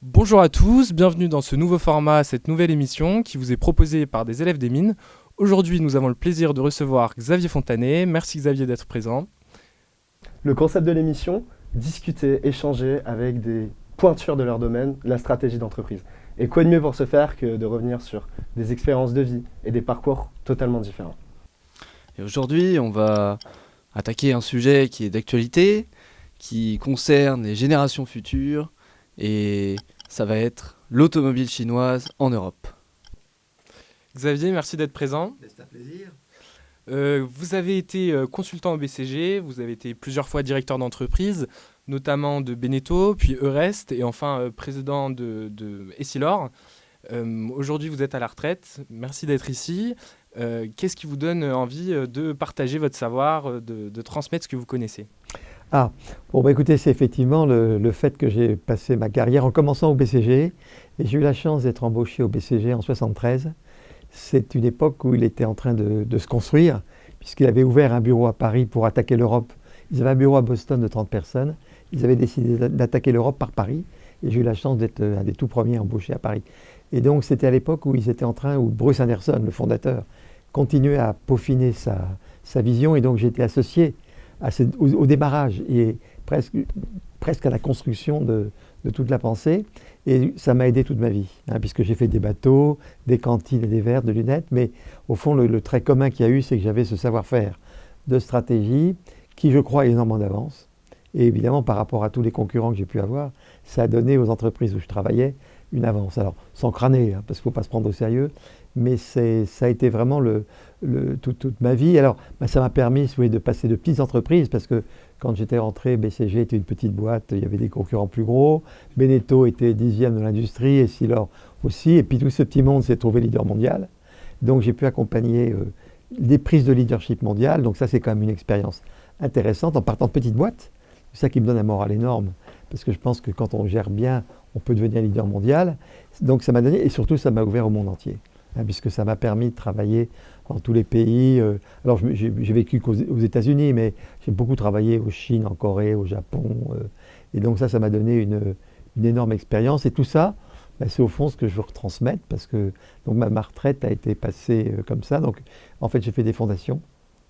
Bonjour à tous, bienvenue dans ce nouveau format, cette nouvelle émission qui vous est proposée par des élèves des mines. Aujourd'hui, nous avons le plaisir de recevoir Xavier Fontanet. Merci Xavier d'être présent. Le concept de l'émission, discuter, échanger avec des pointures de leur domaine, la stratégie d'entreprise. Et quoi de mieux pour ce faire que de revenir sur des expériences de vie et des parcours totalement différents. Et aujourd'hui, on va attaquer un sujet qui est d'actualité, qui concerne les générations futures, et ça va être l'automobile chinoise en Europe. Xavier, merci d'être présent. C'est un plaisir. Vous avez été consultant au BCG, vous avez été plusieurs fois directeur d'entreprise, notamment de Beneteau, puis Eurest, et enfin président de Essilor. Aujourd'hui, vous êtes à la retraite. Merci d'être ici. Qu'est-ce qui vous donne envie de partager votre savoir, de transmettre ce que vous connaissez ? Écoutez, c'est effectivement le fait que j'ai passé ma carrière en commençant au BCG, et j'ai eu la chance d'être embauché au BCG en 1973. C'est une époque où il était en train de se construire, puisqu'il avait ouvert un bureau à Paris pour attaquer l'Europe. Ils avaient un bureau à Boston de 30 personnes. Ils avaient décidé d'attaquer l'Europe par Paris, et j'ai eu la chance d'être un des tout premiers embauchés à Paris. Et donc c'était à l'époque où ils étaient en train, où Bruce Anderson, le fondateur, continuait à peaufiner sa vision, et donc j'ai été associé au démarrage et presque à la construction de toute la pensée. Et ça m'a aidé toute ma vie, puisque j'ai fait des bateaux, des cantines et des verres, de lunettes. Mais au fond, le trait commun qu'il y a eu, c'est que j'avais ce savoir-faire de stratégie qui, je crois, a énormément d'avance. Et évidemment, par rapport à tous les concurrents que j'ai pu avoir, ça a donné aux entreprises où je travaillais une avance. Alors, sans crâner, parce qu'il ne faut pas se prendre au sérieux, mais ça a été vraiment toute ma vie. Alors, ça m'a permis de passer de petites entreprises, parce que quand j'étais rentré, BCG était une petite boîte, il y avait des concurrents plus gros. Beneteau était 10e de l'industrie, et Essilor aussi. Et puis tout ce petit monde s'est trouvé leader mondial. Donc j'ai pu accompagner des prises de leadership mondial. Donc ça, c'est quand même une expérience intéressante en partant de petites boîtes. C'est ça qui me donne un moral énorme, parce que je pense que quand on gère bien, on peut devenir leader mondial. Donc ça m'a donné, et surtout ça m'a ouvert au monde entier, puisque ça m'a permis de travailler dans tous les pays. Alors j'ai vécu aux États-Unis, mais j'ai beaucoup travaillé en Chine, en Corée, au Japon. Et donc ça m'a donné une énorme expérience. Et tout ça, c'est au fond ce que je veux retransmettre, parce que donc ma retraite a été passée comme ça. Donc en fait, j'ai fait des fondations.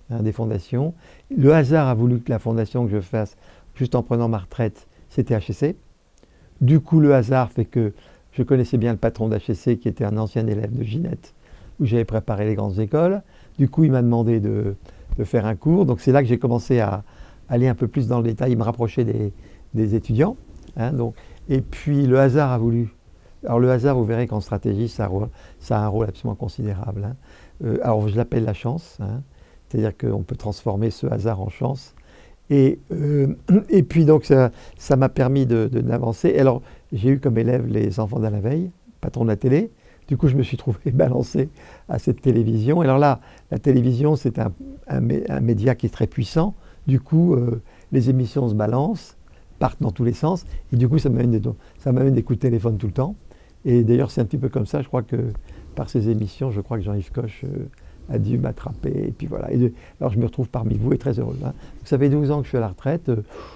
Le hasard a voulu que la fondation que je fasse, juste en prenant ma retraite, c'était HEC. Du coup, le hasard fait que je connaissais bien le patron d'HEC, qui était un ancien élève de Ginette, où j'avais préparé les grandes écoles. Du coup, il m'a demandé de faire un cours. Donc, c'est là que j'ai commencé à aller un peu plus dans le détail, me rapprocher des étudiants. Et puis, le hasard a voulu. Alors, le hasard, vous verrez qu'en stratégie, ça a un rôle absolument considérable. Alors, je l'appelle la chance. C'est-à-dire qu'on peut transformer ce hasard en chance. Et puis, donc, ça m'a permis d'avancer. Alors, j'ai eu comme élève les enfants d'Alain Veil, patron de la télé. Du coup, je me suis trouvé balancé à cette télévision. Et alors là, la télévision, c'est un média qui est très puissant. Du coup, les émissions se balancent, partent dans tous les sens. Et du coup, ça m'amène des coups de téléphone tout le temps. Et d'ailleurs, c'est un petit peu comme ça. Je crois que par ces émissions, je crois que Jean-Yves Coche a dû m'attraper. Et puis voilà. Alors, je me retrouve parmi vous et très heureux. Donc, ça fait 12 ans que je suis à la retraite.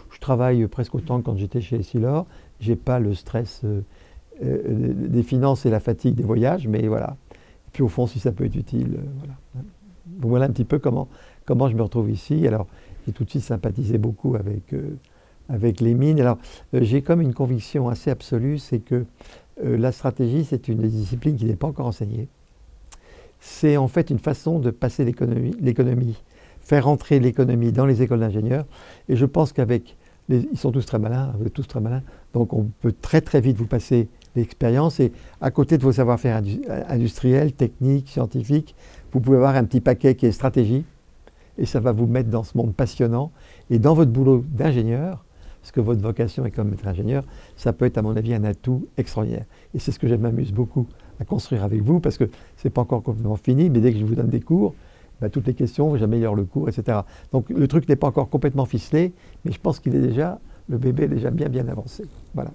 Je travaille presque autant que quand j'étais chez Essilor. Je n'ai pas le stress des finances et la fatigue des voyages, mais voilà. Et puis au fond, si ça peut être utile, voilà. Donc voilà un petit peu comment je me retrouve ici. Alors, j'ai tout de suite sympathisé beaucoup avec les mines. Alors, j'ai comme une conviction assez absolue, c'est que la stratégie, c'est une discipline qui n'est pas encore enseignée. C'est en fait une façon de passer l'économie, faire entrer l'économie dans les écoles d'ingénieurs. Et je pense ils sont tous très malins, vous êtes tous très malins, donc on peut très très vite vous passer l'expérience, et à côté de vos savoir-faire industriels, techniques, scientifiques, vous pouvez avoir un petit paquet qui est stratégie, et ça va vous mettre dans ce monde passionnant. Et dans votre boulot d'ingénieur, parce que votre vocation est comme être ingénieur, ça peut être à mon avis un atout extraordinaire. Et c'est ce que je m'amuse beaucoup à construire avec vous, parce que ce n'est pas encore complètement fini, mais dès que je vous donne des cours, toutes les questions, j'améliore le cours, etc. Donc le truc n'est pas encore complètement ficelé, mais je pense le bébé est déjà bien avancé. Voilà.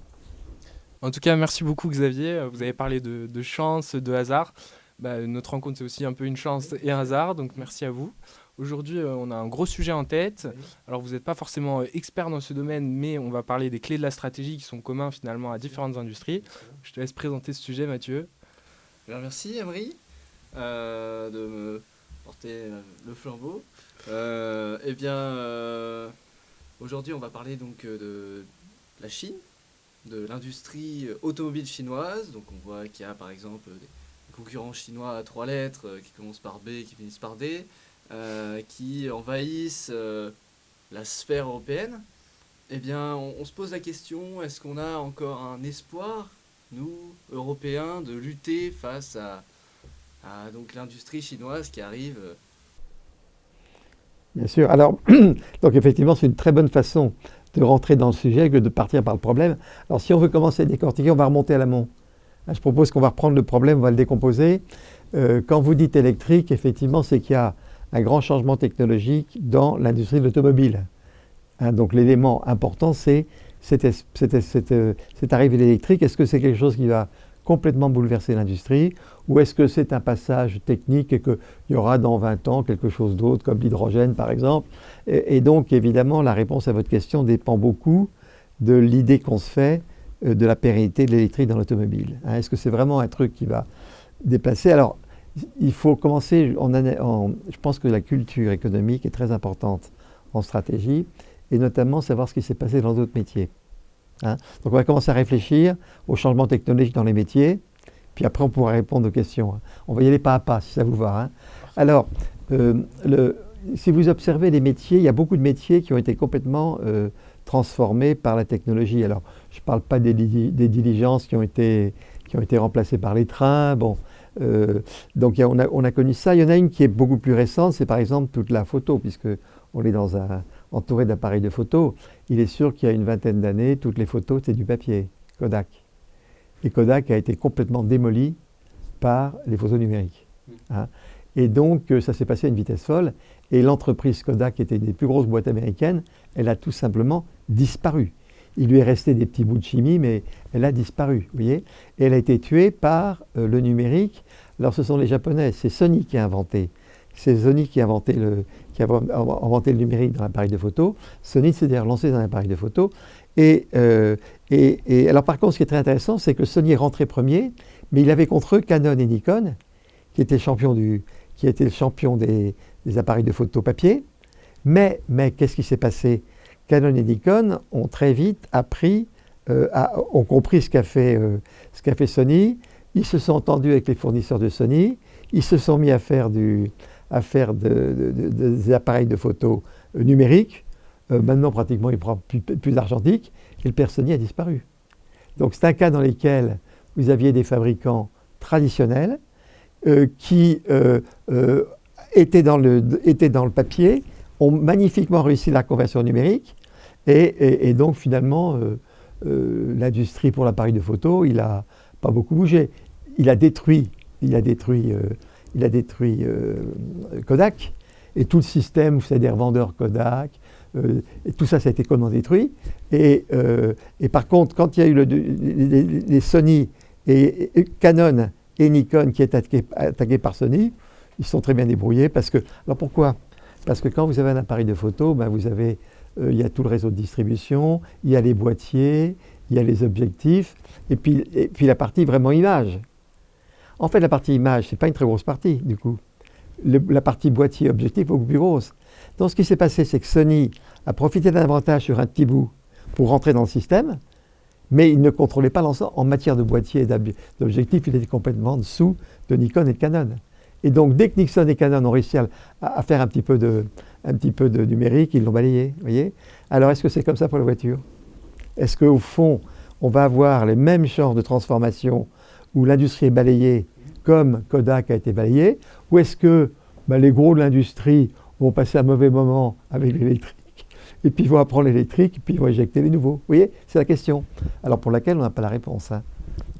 En tout cas, merci beaucoup Xavier. Vous avez parlé de chance, de hasard. Notre rencontre, c'est aussi un peu une chance et un hasard, donc merci à vous. Aujourd'hui, on a un gros sujet en tête. Alors, vous n'êtes pas forcément expert dans ce domaine, mais on va parler des clés de la stratégie qui sont communs finalement à différentes industries. Je te laisse présenter ce sujet, Mathieu. Alors, merci, Emery, de me porter le flambeau. Aujourd'hui, on va parler donc de la Chine, de l'industrie automobile chinoise. Donc, on voit qu'il y a par exemple des concurrents chinois à 3 lettres qui commencent par B et qui finissent par D, qui envahissent la sphère européenne. Eh bien, on se pose la question, est-ce qu'on a encore un espoir, nous, Européens, de lutter face à donc l'industrie chinoise qui arrive Bien sûr. Alors, donc effectivement, c'est une très bonne façon de rentrer dans le sujet que de partir par le problème. Alors, si on veut commencer à décortiquer, on va remonter à l'amont. Je propose qu'on va reprendre le problème, on va le décomposer. Quand vous dites électrique, effectivement, c'est qu'il y a un grand changement technologique dans l'industrie de l'automobile. Donc, l'élément important, c'est cette arrivée de l'électrique. Est-ce que c'est quelque chose qui va complètement bouleverser l'industrie, ou est-ce que c'est un passage technique et qu'il y aura dans 20 ans quelque chose d'autre, comme l'hydrogène par exemple? Et donc évidemment, la réponse à votre question dépend beaucoup de l'idée qu'on se fait de la pérennité de l'électrique dans l'automobile. Est-ce que c'est vraiment un truc qui va déplacer? Alors, il faut commencer, je pense que la culture économique est très importante en stratégie, et notamment savoir ce qui s'est passé dans d'autres métiers. Donc on va commencer à réfléchir aux changements technologiques dans les métiers, puis après on pourra répondre aux questions. On va y aller pas à pas, si ça vous va. Alors, si vous observez les métiers, il y a beaucoup de métiers qui ont été complètement transformés par la technologie. Alors, je ne parle pas des diligences qui ont été remplacées par les trains. Bon, donc on a connu ça. Il y en a une qui est beaucoup plus récente, c'est par exemple toute la photo, puisque on est entouré d'appareils de photo. Il est sûr qu'il y a une vingtaine d'années, toutes les photos, c'était du papier, Kodak. Et Kodak a été complètement démoli par les photos numériques. Et donc, ça s'est passé à une vitesse folle. Et l'entreprise Kodak, qui était une des plus grosses boîtes américaines, elle a tout simplement disparu. Il lui est resté des petits bouts de chimie, mais elle a disparu, vous voyez. Et elle a été tuée par le numérique. Alors, ce sont les Japonais, c'est Sony qui a inventé. C'est Sony qui a inventé le numérique dans l'appareil de photo. Sony s'est d'ailleurs lancé dans l'appareil de photo. Et alors par contre, ce qui est très intéressant, c'est que Sony est rentré premier, mais il avait contre eux Canon et Nikon, qui étaient le champion des appareils de photo papier. Mais qu'est-ce qui s'est passé? Canon et Nikon ont très vite ont compris ce qu'a fait Sony. Ils se sont entendus avec les fournisseurs de Sony. Ils se sont mis à faire des appareils de photo numériques. Maintenant, pratiquement, il ne prend plus d'argentique et le père Sony a disparu. Donc, c'est un cas dans lequel vous aviez des fabricants traditionnels qui étaient dans le papier, ont magnifiquement réussi la conversion numérique et donc, finalement, l'industrie pour l'appareil de photo, il n'a pas beaucoup bougé. Il a détruit Kodak et tout le système, vous savez, des revendeurs Kodak, et tout ça, ça a été complètement détruit. Et par contre, quand il y a eu les Sony et Canon et Nikon qui étaient attaqués par Sony, ils se sont très bien débrouillés. Alors pourquoi? Parce que quand vous avez un appareil de photo, il y a tout le réseau de distribution, il y a les boîtiers, il y a les objectifs, et puis la partie vraiment image. En fait, la partie image, ce n'est pas une très grosse partie, du coup. La partie boîtier objectif est beaucoup plus grosse. Donc, ce qui s'est passé, c'est que Sony a profité d'un avantage sur un petit bout pour rentrer dans le système, mais il ne contrôlait pas l'ensemble. En matière de boîtier et d'objectif, il était complètement en dessous de Nikon et de Canon. Et donc, dès que Nikon et Canon ont réussi à faire un petit peu de numérique, ils l'ont balayé, voyez. Alors, est-ce que c'est comme ça pour la voiture? Est-ce qu'au fond, on va avoir les mêmes genres de transformation où l'industrie est balayée comme Kodak a été balayé, ou est-ce que les gros de l'industrie vont passer un mauvais moment avec l'électrique, et puis ils vont apprendre l'électrique, et puis ils vont éjecter les nouveaux? Vous voyez, c'est la question. Alors pour laquelle on n'a pas la réponse.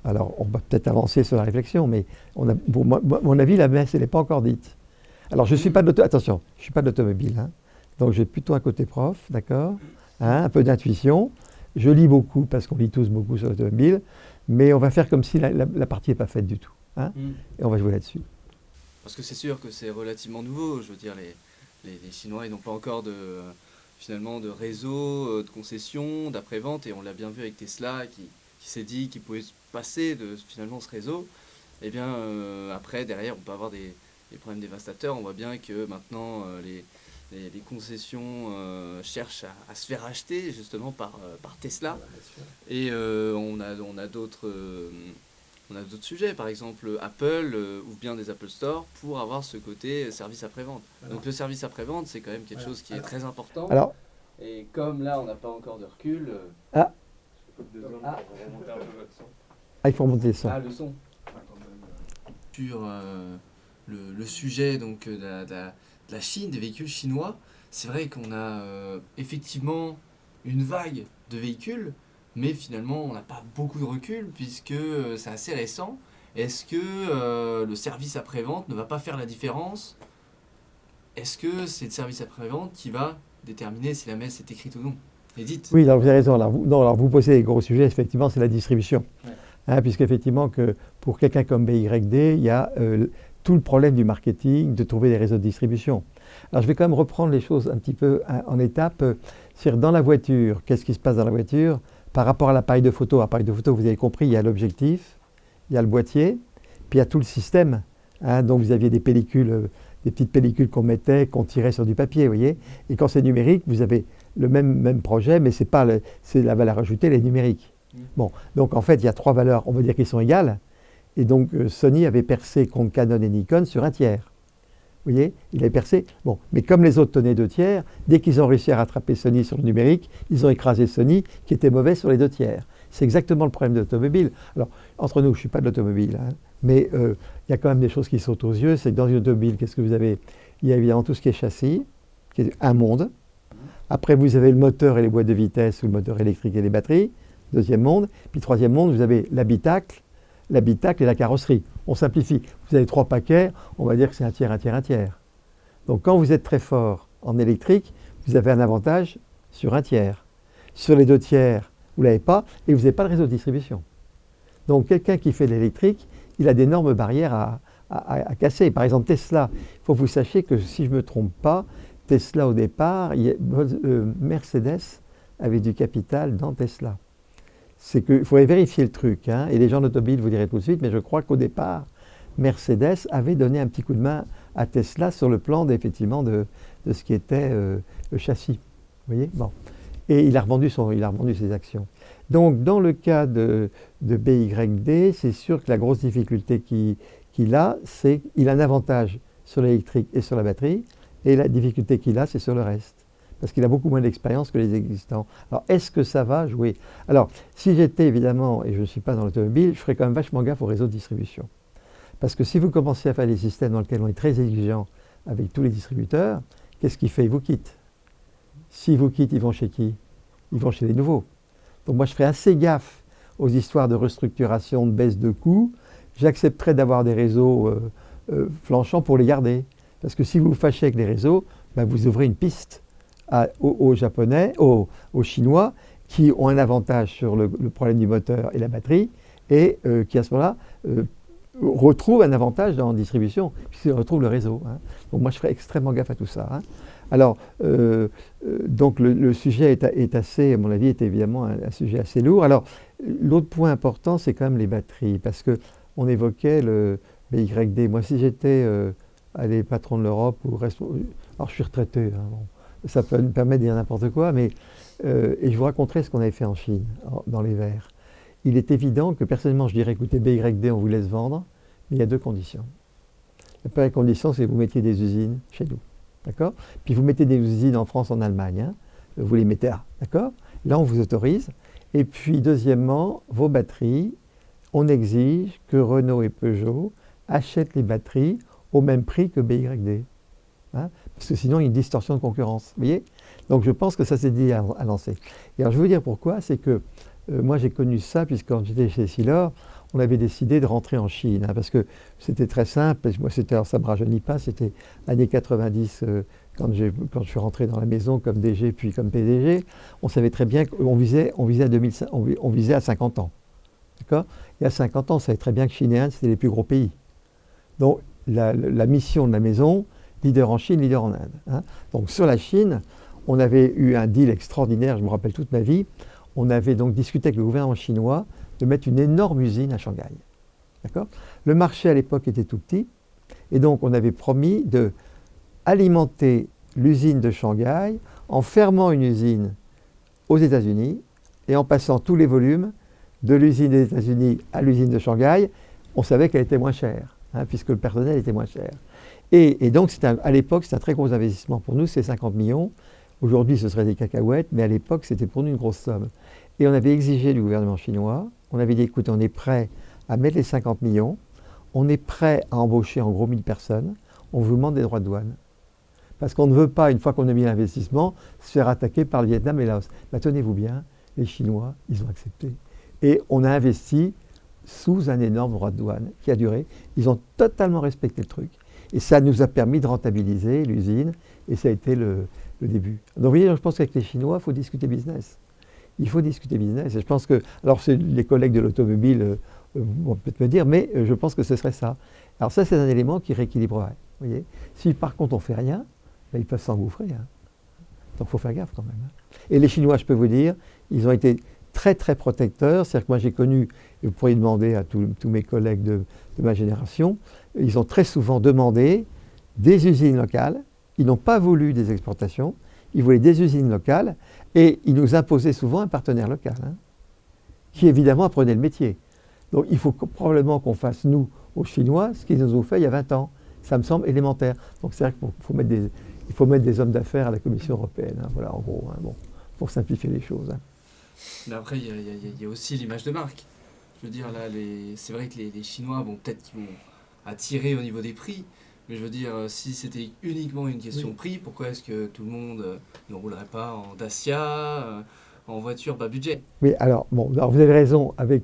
Alors on va peut-être avancer sur la réflexion, mais pour mon avis, la messe, elle n'est pas encore dite. Alors je ne suis pas attention, je ne suis pas de l'automobile, donc j'ai plutôt un côté prof, d'accord, un peu d'intuition. Je lis beaucoup, parce qu'on lit tous beaucoup sur l'automobile, mais on va faire comme si la partie n'est pas faite du tout. Et on va jouer là-dessus. Parce que c'est sûr que c'est relativement nouveau. Je veux dire, les Chinois, ils n'ont pas encore finalement de réseau, de concession, d'après-vente, et on l'a bien vu avec Tesla qui s'est dit qu'il pouvait se passer de finalement ce réseau. Et bien après, derrière, on peut avoir des problèmes dévastateurs. On voit bien que maintenant, les concessions cherchent à se faire acheter justement par Tesla. Et on a d'autres sujets, par exemple Apple ou bien des Apple Store pour avoir ce côté service après-vente. Donc le service après-vente, c'est quand même quelque chose qui est très important. Alors, et comme là, on n'a pas encore de recul... il faut remonter le son. le son. Sur le sujet donc, de la Chine, des véhicules chinois, c'est vrai qu'on a effectivement une vague de véhicules, mais finalement on n'a pas beaucoup de recul puisque c'est assez récent. Est-ce que le service après-vente ne va pas faire la différence? Est-ce que c'est le service après-vente qui va déterminer si la messe est écrite ou non, édite? Oui, alors vous avez raison. Alors vous posez les gros sujets, effectivement, c'est la distribution. Ouais. Puisqu'effectivement, pour quelqu'un comme BYD, il y a tout le problème du marketing, de trouver des réseaux de distribution. Alors je vais quand même reprendre les choses un petit peu en étapes. C'est-à-dire dans la voiture, qu'est-ce qui se passe dans la voiture par rapport à l'appareil de photo? L'appareil de photo, vous avez compris, il y a l'objectif, il y a le boîtier, puis il y a tout le système. Donc vous aviez des pellicules, des petites pellicules qu'on mettait, qu'on tirait sur du papier, vous voyez. Et quand c'est numérique, vous avez le même projet, mais c'est la valeur ajoutée, elle est numérique. Bon, donc en fait, il y a 3 valeurs, on va dire qu'elles sont égales. Et donc Sony avait percé contre Canon et Nikon sur 1/3. Vous voyez, il avait percé. Bon, mais comme les autres tenaient 2/3, dès qu'ils ont réussi à rattraper Sony sur le numérique, ils ont écrasé Sony, qui était mauvais sur les 2/3. C'est exactement le problème de l'automobile. Alors, entre nous, je ne suis pas de l'automobile, mais il y a quand même des choses qui sautent aux yeux. C'est que dans une automobile, qu'est-ce que vous avez? Il y a évidemment tout ce qui est châssis, qui est un monde. Après, vous avez le moteur et les boîtes de vitesse, ou le moteur électrique et les batteries. Deuxième monde. Puis troisième monde, vous avez l'habitacle et la carrosserie. On simplifie. Vous avez 3 paquets, on va dire que c'est 1/3, 1/3, 1/3. Donc quand vous êtes très fort en électrique, vous avez un avantage sur 1/3. Sur les 2/3, vous ne l'avez pas et vous n'avez pas le réseau de distribution. Donc quelqu'un qui fait de l'électrique, il a d'énormes barrières à casser. Par exemple Tesla, il faut que vous sachiez que si je ne me trompe pas, Tesla au départ, Mercedes avait du capital dans Tesla. C'est qu'il faudrait vérifier le truc, et les gens d'automobile vous diraient tout de suite, mais je crois qu'au départ, Mercedes avait donné un petit coup de main à Tesla sur le plan effectivement de ce qui était le châssis. Vous voyez, bon. Et il a revendu ses actions. Donc dans le cas de BYD, c'est sûr que la grosse difficulté qu'il a, c'est qu'il a un avantage sur l'électrique et sur la batterie, et la difficulté qu'il a, c'est sur le reste. Parce qu'il a beaucoup moins d'expérience que les existants. Alors, est-ce que ça va jouer? Alors, si j'étais évidemment, et je ne suis pas dans l'automobile, je ferais quand même vachement gaffe au réseau de distribution. Parce que si vous commencez à faire des systèmes dans lesquels on est très exigeant avec tous les distributeurs, qu'est-ce qu'il fait? Il vous quitte. S'ils vous quittent, ils vont chez qui? Ils vont chez les nouveaux. Donc moi, je ferais assez gaffe aux histoires de restructuration, de baisse de coûts. J'accepterais d'avoir des réseaux flanchants pour les garder. Parce que si vous vous fâchez avec les réseaux, vous ouvrez une piste aux Japonais, aux Chinois, qui ont un avantage sur le problème du moteur et la batterie, et qui à ce moment-là retrouvent un avantage dans la distribution, puisqu'ils retrouvent le réseau. Donc moi je ferais extrêmement gaffe à tout ça. Alors, donc le sujet est assez, à mon avis, est évidemment un sujet assez lourd. Alors, l'autre point important, c'est quand même les batteries, parce qu'on évoquait le BYD. Moi, si j'étais patron de l'Europe, alors je suis retraité, ça peut me permettre de dire n'importe quoi, mais et je vous raconterai ce qu'on avait fait en Chine, dans les verres. Il est évident que personnellement, je dirais, écoutez, BYD, on vous laisse vendre, mais il y a 2 conditions. La première condition, c'est que vous mettiez des usines chez nous, d'accord? Puis vous mettez des usines en France, en Allemagne, vous les mettez là, d'accord? Là, on vous autorise. Et puis, deuxièmement, vos batteries, on exige que Renault et Peugeot achètent les batteries au même prix que BYD. Parce que sinon, il y a une distorsion de concurrence. Vous voyez? Donc, je pense que ça s'est dit à lancer. Et alors, je veux vous dire pourquoi. C'est que moi, j'ai connu ça, puisque quand j'étais chez Essilor, on avait décidé de rentrer en Chine. Parce que c'était très simple. Moi, ça ne me rajeunit pas. C'était années 90, quand je suis rentré dans la maison comme DG, puis comme PDG. On savait très bien qu'on visait à 50 ans. D'accord? Et à 50 ans, on savait très bien que Chine et Inde, c'était les plus gros pays. Donc, la mission de la maison, leader en Chine, leader en Inde. Hein. Donc sur la Chine, on avait eu un deal extraordinaire, je me rappelle toute ma vie. On avait donc discuté avec le gouvernement chinois de mettre une énorme usine à Shanghai. D'accord ? Le marché à l'époque était tout petit, et donc on avait promis d'alimenter l'usine de Shanghai en fermant une usine aux États-Unis et en passant tous les volumes de l'usine des États-Unis à l'usine de Shanghai. On savait qu'elle était moins chère, hein, puisque le personnel était moins cher. Et donc, à l'époque, c'était un très gros investissement pour nous, c'est 50 millions. Aujourd'hui, ce serait des cacahuètes, mais à l'époque, c'était pour nous une grosse somme. Et on avait exigé du gouvernement chinois, on avait dit, écoutez, on est prêt à mettre les 50 millions, on est prêt à embaucher en gros 1000 personnes, on vous demande des droits de douane. Parce qu'on ne veut pas, une fois qu'on a mis l'investissement, se faire attaquer par le Vietnam et Laos. Bah, tenez-vous bien, les Chinois, ils ont accepté. Et on a investi sous un énorme droit de douane qui a duré. Ils ont totalement respecté le truc. Et ça nous a permis de rentabiliser l'usine, et ça a été le début. Donc vous voyez, je pense qu'avec les Chinois, il faut discuter business. Il faut discuter business. Et je pense que, alors c'est les collègues de l'automobile vont peut-être me dire, mais je pense que ce serait ça. Alors ça, c'est un élément qui rééquilibrerait. Vous voyez, si par contre on ne fait rien, ben, ils peuvent s'engouffrer. Hein. Donc il faut faire gaffe quand même. Hein. Et les Chinois, je peux vous dire, ils ont été très très protecteurs. C'est-à-dire que moi j'ai connu, et vous pourriez demander à tous mes collègues de ma génération, ils ont très souvent demandé des usines locales. Ils n'ont pas voulu des exportations, ils voulaient des usines locales, et ils nous imposaient souvent un partenaire local, hein, qui évidemment apprenait le métier. Donc il faut probablement qu'on fasse, nous, aux Chinois, ce qu'ils nous ont fait il y a 20 ans. Ça me semble élémentaire. Donc c'est vrai qu'il faut mettre des hommes d'affaires à la Commission européenne, hein, voilà, en gros, hein, bon, pour simplifier les choses. Hein. Mais après, il y a aussi l'image de marque. Je veux dire, là, c'est vrai que les Chinois, bon, peut-être qu'ils vont attirer au niveau des prix, mais je veux dire, si c'était uniquement une question de prix, pourquoi est-ce que tout le monde ne roulerait pas en Dacia, en voiture bas budget ? Oui, alors, bon, alors vous avez raison avec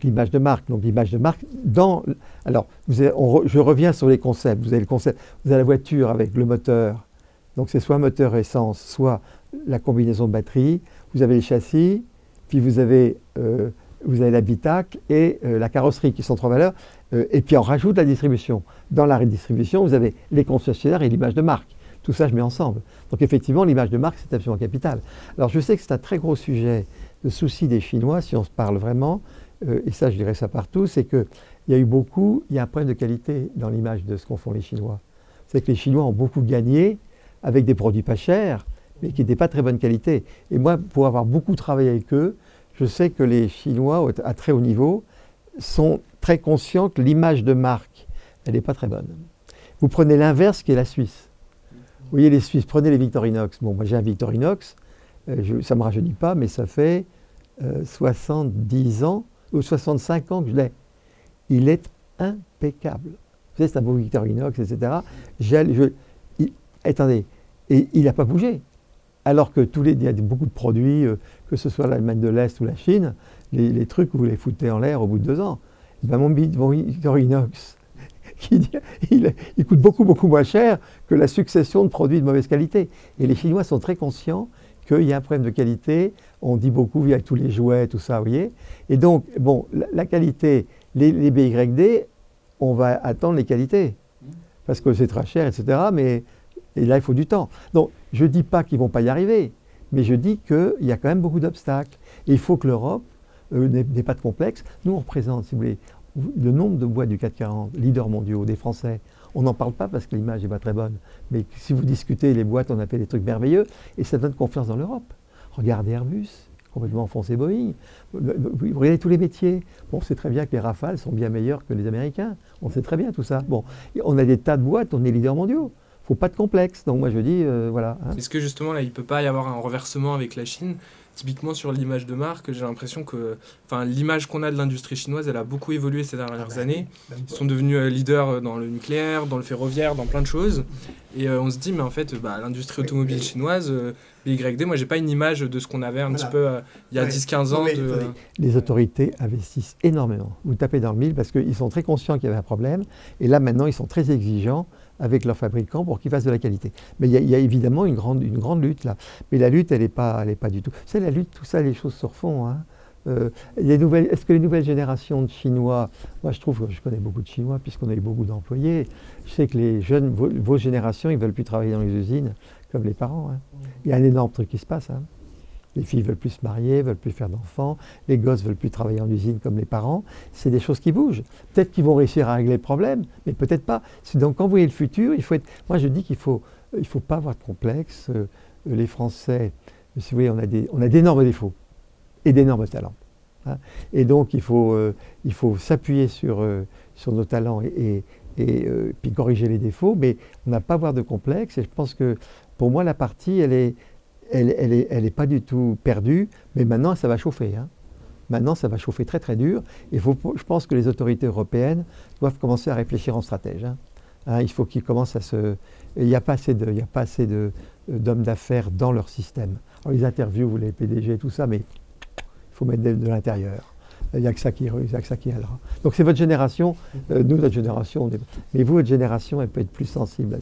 l'image de marque. Donc l'image de marque, je reviens sur les concepts. Vous avez le concept, vous avez la voiture avec le moteur, donc c'est soit un moteur essence, soit la combinaison de batterie. Vous avez les châssis, puis vous avez l'habitacle et la carrosserie qui sont trois valeurs. Et puis on rajoute la distribution. Dans la redistribution, vous avez les concessionnaires et l'image de marque. Tout ça, je mets ensemble. Donc effectivement, l'image de marque, c'est absolument capital. Alors je sais que c'est un très gros sujet de souci des Chinois, si on se parle vraiment, et ça je dirais ça partout, c'est qu'il y a un problème de qualité dans l'image de ce qu'en font les Chinois. C'est que les Chinois ont beaucoup gagné avec des produits pas chers, mais qui n'étaient pas de très bonne qualité. Et moi, pour avoir beaucoup travaillé avec eux, je sais que les Chinois, à très haut niveau, sont très conscients que l'image de marque, elle n'est pas très bonne. Vous prenez l'inverse qui est la Suisse. Vous voyez les Suisses, prenez les Victorinox. Bon, moi j'ai un Victorinox, ça ne me rajeunit pas, mais ça fait 70 ans, ou 65 ans que je l'ai. Il est impeccable. Vous savez, c'est un beau Victorinox, etc. Attendez, et il n'a pas bougé. Alors que il y a beaucoup de produits, que ce soit l'Allemagne de l'Est ou la Chine, les trucs, vous les foutez en l'air au bout de 2 ans. Et ben mon Victorinox, il coûte beaucoup, beaucoup moins cher que la succession de produits de mauvaise qualité. Et les Chinois sont très conscients qu'il y a un problème de qualité. On dit beaucoup, il y a tous les jouets, tout ça, vous voyez. Et donc, bon, la qualité, les BYD, on va attendre les qualités. Parce que c'est très cher, etc. Et là, il faut du temps. Donc, je ne dis pas qu'ils ne vont pas y arriver, mais je dis qu'il y a quand même beaucoup d'obstacles. Et il faut que l'Europe n'ait pas de complexe. Nous, on représente, si vous voulez, le nombre de boîtes du CAC 40, leaders mondiaux, des Français. On n'en parle pas parce que l'image n'est pas très bonne. Mais si vous discutez les boîtes, on a fait des trucs merveilleux et ça donne confiance dans l'Europe. Regardez Airbus, complètement enfoncé Boeing. Vous regardez tous les métiers. Bon, on sait très bien que les Rafales sont bien meilleurs que les Américains. On sait très bien tout ça. Bon, on a des tas de boîtes, on est leaders mondiaux. Il ne faut pas de complexe. Donc moi je dis, voilà. Hein. Est-ce que justement là, il ne peut pas y avoir un renversement avec la Chine ? Typiquement sur l'image de marque, j'ai l'impression que l'image qu'on a de l'industrie chinoise, elle a beaucoup évolué ces dernières années. Ils sont devenus leaders dans le nucléaire, dans le ferroviaire, dans plein de choses. Et on se dit, mais en fait, l'industrie automobile chinoise, BYD, moi, j'ai pas une image de ce qu'on avait un petit peu il y a 10-15 ans. Les autorités investissent énormément. Vous tapez dans le mille parce qu'ils sont très conscients qu'il y avait un problème. Et là, maintenant, ils sont très exigeants avec leurs fabricants pour qu'ils fassent de la qualité. Mais il y a évidemment une grande lutte là. Mais la lutte, elle n'est pas du tout. C'est la lutte, tout ça, les choses se refont. Hein. Est-ce que les nouvelles générations de Chinois, moi je trouve que je connais beaucoup de Chinois puisqu'on a eu beaucoup d'employés, je sais que les jeunes, vos générations, ils ne veulent plus travailler dans les usines comme les parents. Hein. Il y a un énorme truc qui se passe. Hein. Les filles ne veulent plus se marier, ne veulent plus faire d'enfants, les gosses ne veulent plus travailler en usine comme les parents. C'est des choses qui bougent. Peut-être qu'ils vont réussir à régler le problème, mais peut-être pas. Donc quand vous voyez le futur, il faut être... Moi je dis qu'il faut pas avoir de complexe. Les Français, si vous voulez, on a d'énormes défauts et d'énormes talents. Hein. Et donc il faut s'appuyer sur nos talents et puis corriger les défauts, mais on n'a pas à avoir de complexe. Et je pense que pour moi, la partie, elle est pas du tout perdue, mais maintenant, ça va chauffer. Hein. Maintenant, ça va chauffer très très dur. Et je pense que les autorités européennes doivent commencer à réfléchir en stratège. Hein. Hein, il faut qu'ils commencent à se... Il n'y a pas assez d'hommes d'affaires dans leur système. Alors, ils interviewent les PDG, tout ça, mais il faut mettre de l'intérieur. Il n'y a que ça qui allera. Donc c'est votre génération, nous, notre génération, mais vous, votre génération, elle peut être plus sensible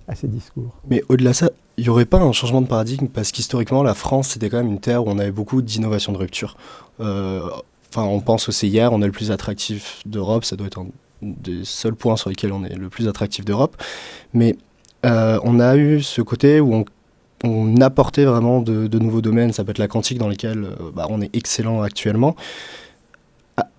à ces discours. Mais au-delà de ça, il n'y aurait pas un changement de paradigme parce qu'historiquement, la France, c'était quand même une terre où on avait beaucoup d'innovation de rupture. On pense au CIR, on est le plus attractif d'Europe, ça doit être un des seuls points sur lesquels on est le plus attractif d'Europe. Mais on a eu ce côté où on apportait vraiment de nouveaux domaines, ça peut être la quantique dans lesquels on est excellent actuellement.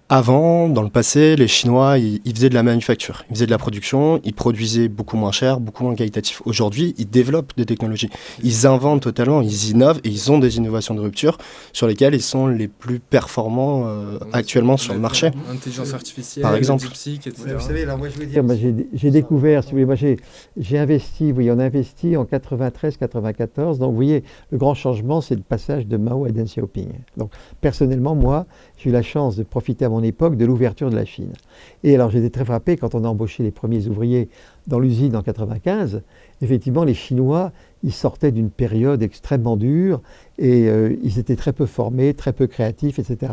Avant, dans le passé, les Chinois, ils faisaient de la manufacture, ils faisaient de la production, ils produisaient beaucoup moins cher, beaucoup moins qualitatif. Aujourd'hui, ils développent des technologies, ils inventent totalement, ils innovent et ils ont des innovations de rupture sur lesquelles ils sont les plus performants actuellement sur le marché. Intelligence artificielle, par exemple. DeepSeek, etc. Vous savez, là, moi, je veux dire, j'ai découvert, si vous voulez, moi, j'ai investi, vous voyez, on a investi en 93-94, donc vous voyez, le grand changement, c'est le passage de Mao à Deng Xiaoping. Donc, personnellement, moi, j'ai eu la chance de profiter à mon époque de l'ouverture de la Chine. Et alors j'étais très frappé quand on a embauché les premiers ouvriers dans l'usine en 95. Effectivement, les Chinois, ils sortaient d'une période extrêmement dure et ils étaient très peu formés, très peu créatifs, etc.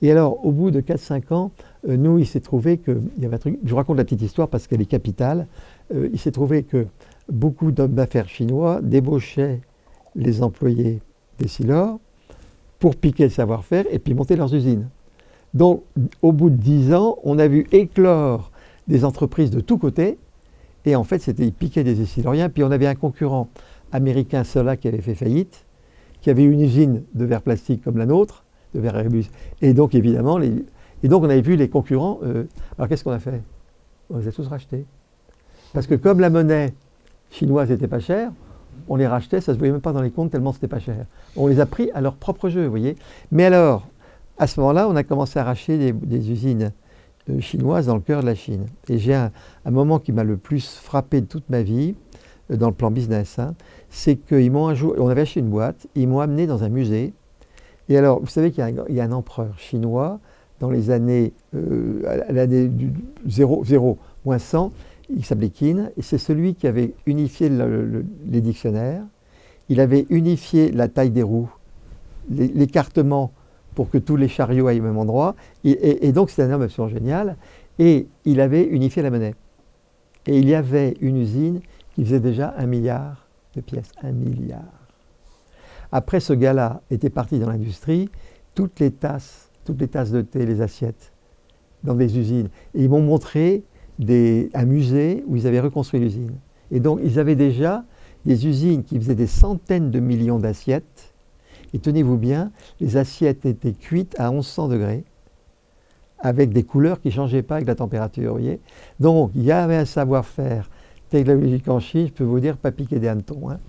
Et alors, au bout de 4-5 ans, nous, il s'est trouvé qu'il y avait un truc, je vous raconte la petite histoire parce qu'elle est capitale, il s'est trouvé que beaucoup d'hommes d'affaires chinois débauchaient les employés d'Essilor pour piquer le savoir-faire et puis monter leurs usines. Donc, au bout de 10 ans, on a vu éclore des entreprises de tous côtés. Et en fait, ils piquaient des Essiloriens. Puis on avait un concurrent américain, Sola, qui avait fait faillite, qui avait une usine de verre plastique comme la nôtre, de verre Airbus. Et donc, évidemment, on avait vu les concurrents. Alors, qu'est-ce qu'on a fait? On les a tous rachetés. Parce que comme la monnaie chinoise n'était pas chère, on les rachetait, ça ne se voyait même pas dans les comptes tellement c'était pas cher. On les a pris à leur propre jeu, vous voyez. Mais alors, à ce moment-là, on a commencé à racheter des usines chinoises dans le cœur de la Chine. Et j'ai un moment qui m'a le plus frappé de toute ma vie, dans le plan business, hein, c'est qu'ils m'ont un jour, on avait acheté une boîte, ils m'ont amené dans un musée. Et alors, vous savez qu'il y a un empereur chinois, dans les années, à l'année 0-100, il s'appelait Qin, et c'est celui qui avait unifié les dictionnaires. Il avait unifié la taille des roues, l'écartement, pour que tous les chariots aillent au même endroit. Et donc, c'est un homme absolument génial. Et il avait unifié la monnaie. Et il y avait une usine qui faisait déjà 1 milliard de pièces. 1 milliard. Après, ce gars-là était parti dans l'industrie. Toutes les tasses de thé, les assiettes, dans des usines. Et ils m'ont montré un musée où ils avaient reconstruit l'usine. Et donc, ils avaient déjà des usines qui faisaient des centaines de millions d'assiettes. Et tenez-vous bien, les assiettes étaient cuites à 1100 degrés, avec des couleurs qui ne changeaient pas avec la température, vous voyez. Donc, il y avait un savoir-faire technologique en Chine, je peux vous dire, pas piquer des hannetons. Hein.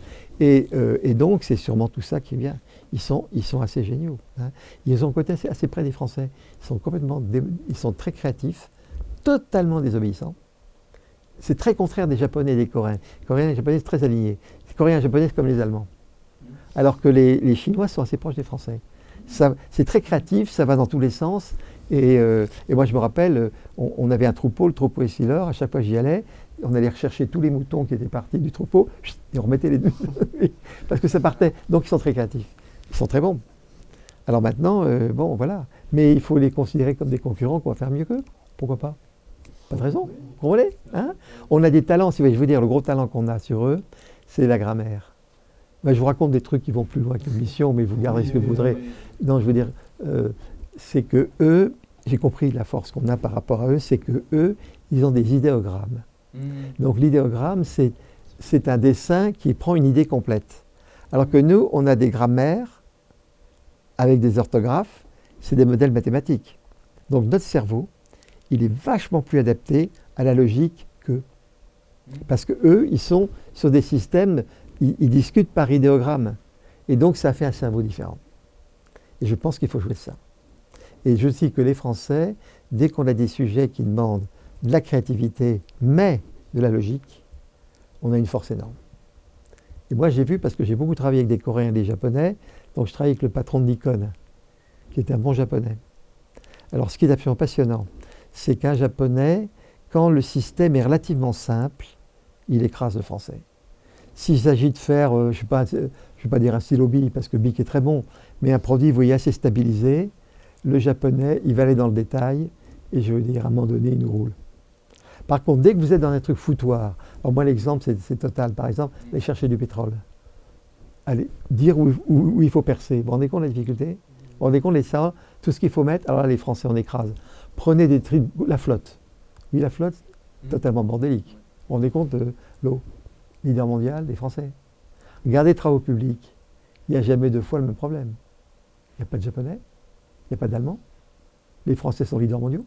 Et donc, c'est sûrement tout ça qui vient. Ils sont assez géniaux. Hein. Ils ont un côté assez près des Français. Ils sont très créatifs, totalement désobéissants. C'est très contraire des Japonais et des Coréens. Les Coréens et les Japonais sont très alignés. Les Coréens et les Japonais, c'est comme les Allemands. Alors que les Chinois sont assez proches des Français. C'est très créatif, ça va dans tous les sens. Et moi, je me rappelle, on avait un troupeau, le troupeau Essilor, à chaque fois j'y allais, on allait rechercher tous les moutons qui étaient partis du troupeau, et on remettait les deux. Parce que ça partait. Donc, ils sont très créatifs. Ils sont très bons. Alors maintenant, bon, voilà. Mais il faut les considérer comme des concurrents qu'on va faire mieux qu'eux. Pourquoi pas? Pas de raison. Vous comprenez, hein? On a des talents, si vous voulez, je veux dire, le gros talent qu'on a sur eux, c'est la grammaire. Ben, je vous raconte des trucs qui vont plus loin que l'émission, mais vous gardez ce que vous voudrez. Non, je veux dire, c'est que eux, j'ai compris la force qu'on a par rapport à eux, c'est que eux, ils ont des idéogrammes. Donc l'idéogramme, c'est un dessin qui prend une idée complète. Alors que nous, on a des grammaires avec des orthographes, c'est des modèles mathématiques. Donc notre cerveau, il est vachement plus adapté à la logique qu'eux. Parce que eux, ils sont sur des systèmes, ils discutent par idéogramme. Et donc ça fait un cerveau différent. Et je pense qu'il faut jouer ça. Et je dis que les Français, dès qu'on a des sujets qui demandent de la créativité, mais de la logique, on a une force énorme. Et moi, j'ai vu, parce que j'ai beaucoup travaillé avec des Coréens et des Japonais, donc je travaille avec le patron de Nikon, qui était un bon Japonais. Alors, ce qui est absolument passionnant, c'est qu'un Japonais, quand le système est relativement simple, il écrase le Français. S'il s'agit de faire, je ne vais pas dire un stylo Bic, parce que Bic est très bon, mais un produit, vous voyez, assez stabilisé, le Japonais, il va aller dans le détail, et je veux dire, à un moment donné, il nous roule. Par contre, dès que vous êtes dans un truc foutoir, alors moi l'exemple c'est Total, par exemple, aller chercher du pétrole. Allez, dire où il faut percer. Vous vous rendez compte de la difficulté? Vous vous rendez compte de ça, tout ce qu'il faut mettre? Alors là, les Français, on écrase. Prenez la flotte. Oui, la flotte, totalement bordélique. Vous vous rendez compte de l'eau? Leader mondial des Français. Regardez les travaux publics. Il n'y a jamais deux fois le même problème. Il n'y a pas de Japonais, il n'y a pas d'Allemands. Les Français sont leaders mondiaux.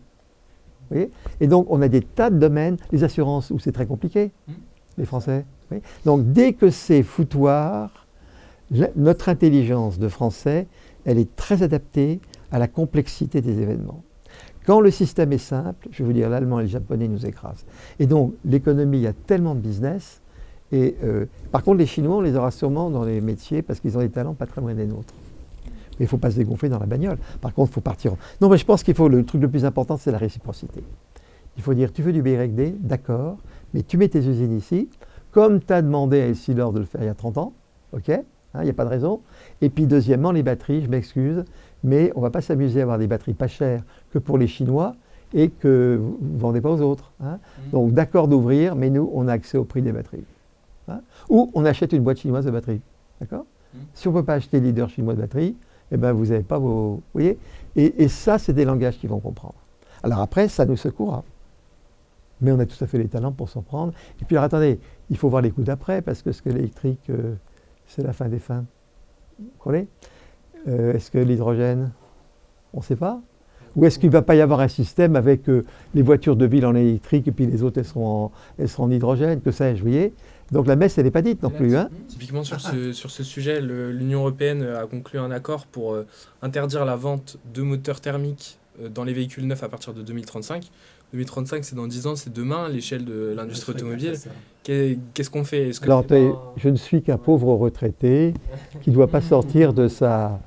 Vous voyez? Et donc, on a des tas de domaines, les assurances, où c'est très compliqué, les Français. Vous voyez? Donc, dès que c'est foutoir, notre intelligence de Français, elle est très adaptée à la complexité des événements. Quand le système est simple, je veux dire, l'Allemand et le Japonais nous écrasent. Et donc, l'économie, il y a tellement de business. Et par contre, les Chinois, on les aura sûrement dans les métiers parce qu'ils ont des talents pas très loin des nôtres. Mais il ne faut pas se dégonfler dans la bagnole. Par contre, il faut partir. Non, mais je pense qu'il faut, le truc le plus important, c'est la réciprocité. Il faut dire, tu veux du BYD, d'accord, mais tu mets tes usines ici, comme tu as demandé à Essilor de le faire il y a 30 ans, ok, il n'y a pas de raison. Et puis, deuxièmement, les batteries, je m'excuse, mais on ne va pas s'amuser à avoir des batteries pas chères que pour les Chinois et que vous ne vendez pas aux autres. Donc, d'accord d'ouvrir, mais nous, on a accès au prix des batteries. Ou on achète une boîte chinoise de batteries, d'accord. Si on ne peut pas acheter leader chinois de batteries, eh ben, vous n'avez pas vos... Vous voyez, et ça, c'est des langages qu'ils vont comprendre. Alors après, ça nous secourra. Mais on a tout à fait les talents pour s'en prendre. Et puis alors, attendez, il faut voir les coups d'après, parce que ce que l'électrique, c'est la fin des fins. Vous comprenez? Est-ce que l'hydrogène, on ne sait pas? Ou est-ce qu'il ne va pas y avoir un système avec les voitures de ville en électrique et puis les autres, elles seront en hydrogène, que sais-je, vous voyez? Donc la messe, elle n'est pas dite non plus. Hein. Typiquement sur ce sujet, l'Union européenne a conclu un accord pour interdire la vente de moteurs thermiques dans les véhicules neufs à partir de 2035. 2035, c'est dans 10 ans, c'est demain, à l'échelle de l'industrie automobile. Qu'est-ce qu'on fait? Alors, je ne suis qu'un pauvre retraité qui ne doit pas sortir de sa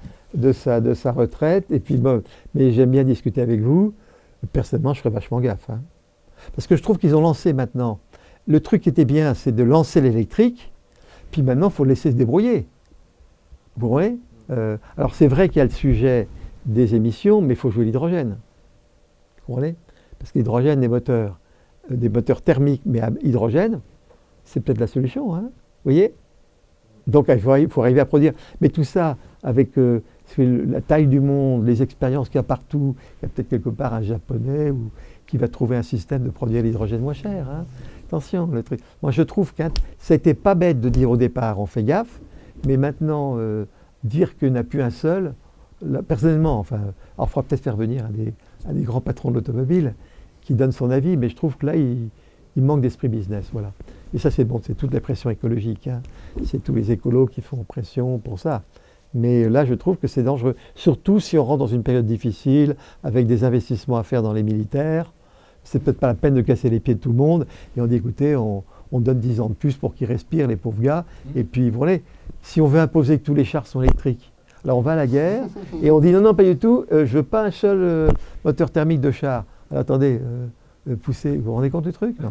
retraite. Et puis, bon, mais j'aime bien discuter avec vous. Personnellement, je ferais vachement gaffe. Hein. Parce que je trouve qu'ils ont lancé maintenant. Le truc qui était bien, c'est de lancer l'électrique. Puis maintenant, il faut le laisser se débrouiller. Vous voyez alors, c'est vrai qu'il y a le sujet des émissions, mais il faut jouer l'hydrogène. Vous comprenez? Parce que l'hydrogène, des moteurs thermiques, mais à hydrogène, c'est peut-être la solution. Hein, vous voyez? Donc, il faut arriver à produire. Mais tout ça, avec la taille du monde, les expériences qu'il y a partout, il y a peut-être quelque part un Japonais qui va trouver un système de produire l'hydrogène moins cher. Hein. Attention, le truc. Moi, je trouve que ça n'était pas bête de dire au départ, on fait gaffe, mais maintenant, dire qu'il n'y en a plus un seul, là, personnellement, enfin, alors il faudra peut-être faire venir un des grands patrons de l'automobile qui donne son avis, mais je trouve que là, il manque d'esprit business. Voilà. Et ça, c'est bon, c'est toute la pression écologique. Hein. C'est tous les écolos qui font pression pour ça. Mais là, je trouve que c'est dangereux. Surtout si on rentre dans une période difficile, avec des investissements à faire dans les militaires. C'est peut-être pas la peine de casser les pieds de tout le monde. Et on dit, écoutez, on donne 10 ans de plus pour qu'ils respirent, les pauvres gars. Et puis, vous voyez, si on veut imposer que tous les chars sont électriques, alors on va à la guerre et on dit, non, pas du tout, je veux pas un seul moteur thermique de char. Alors, attendez, poussez, vous vous rendez compte du truc? Non,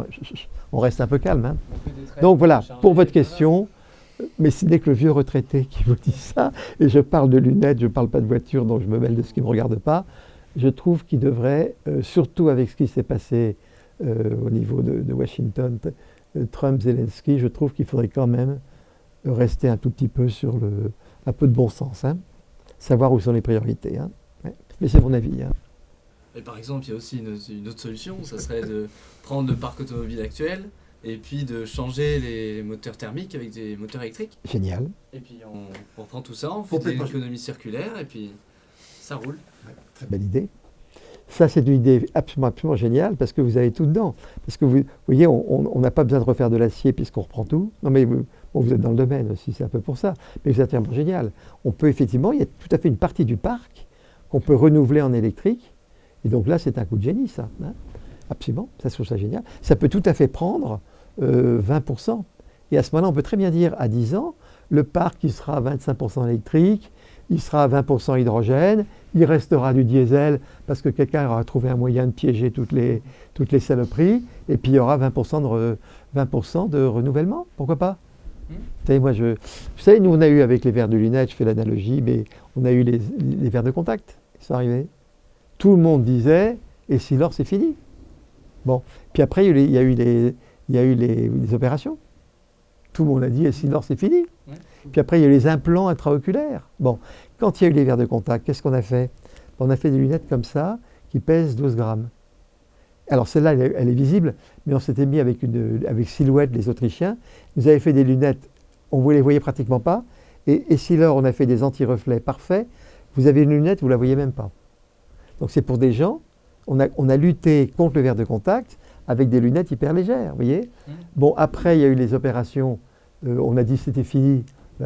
on reste un peu calme. Hein. Donc voilà, pour votre question... Mais ce n'est que le vieux retraité qui vous dit ça, et je parle de lunettes, je ne parle pas de voiture, donc je me mêle de ce qui ne me regarde pas. Je trouve qu'il devrait, surtout avec ce qui s'est passé au niveau de Washington, Trump, Zelensky, je trouve qu'il faudrait quand même rester un tout petit peu sur un peu de bon sens, hein, savoir où sont les priorités. Hein. Ouais. Mais c'est mon avis. Hein. Et par exemple, il y a aussi une autre solution, ça serait de prendre le parc automobile actuel et puis de changer les moteurs thermiques avec des moteurs électriques. Génial. Et puis on reprend tout ça, on fait de l'économie circulaire et puis ça roule. Très belle idée. Ça, c'est une idée absolument, absolument géniale parce que vous avez tout dedans. Parce que vous voyez, on n'a pas besoin de refaire de l'acier puisqu'on reprend tout. Non, mais vous êtes dans le domaine aussi, c'est un peu pour ça. Mais vous êtes vraiment génial. On peut effectivement, il y a tout à fait une partie du parc qu'on peut renouveler en électrique. Et donc là, c'est un coup de génie, ça. Hein. Absolument, ça, je trouve ça génial. Ça peut tout à fait prendre 20%. Et à ce moment-là, on peut très bien dire, à 10 ans, le parc, il sera à 25% électrique, il sera à 20% hydrogène, il restera du diesel parce que quelqu'un aura trouvé un moyen de piéger toutes les saloperies, et puis il y aura 20% de renouvellement. Pourquoi pas? Vous savez, vous savez, nous, on a eu avec les verres de lunettes, je fais l'analogie, mais on a eu les verres de contact qui sont arrivés. Tout le monde disait, et si l'or, c'est fini. Bon, puis après, il y a eu les opérations. Tout le monde a dit, et si l'or, c'est fini. Ouais. Puis après, il y a eu les implants intraoculaires. Bon, quand il y a eu les verres de contact, qu'est-ce qu'on a fait? On a fait des lunettes comme ça, qui pèsent 12 grammes. Alors celle-là, elle est visible, mais on s'était mis avec Silhouette, les Autrichiens. Ils avaient fait des lunettes, on ne les voyait pratiquement pas. Et si l'or, on a fait des anti-reflets parfaits, vous avez une lunette, vous ne la voyez même pas. Donc c'est pour des gens, on a lutté contre le verre de contact avec des lunettes hyper légères, vous voyez. Bon, après, il y a eu les opérations, on a dit que c'était fini,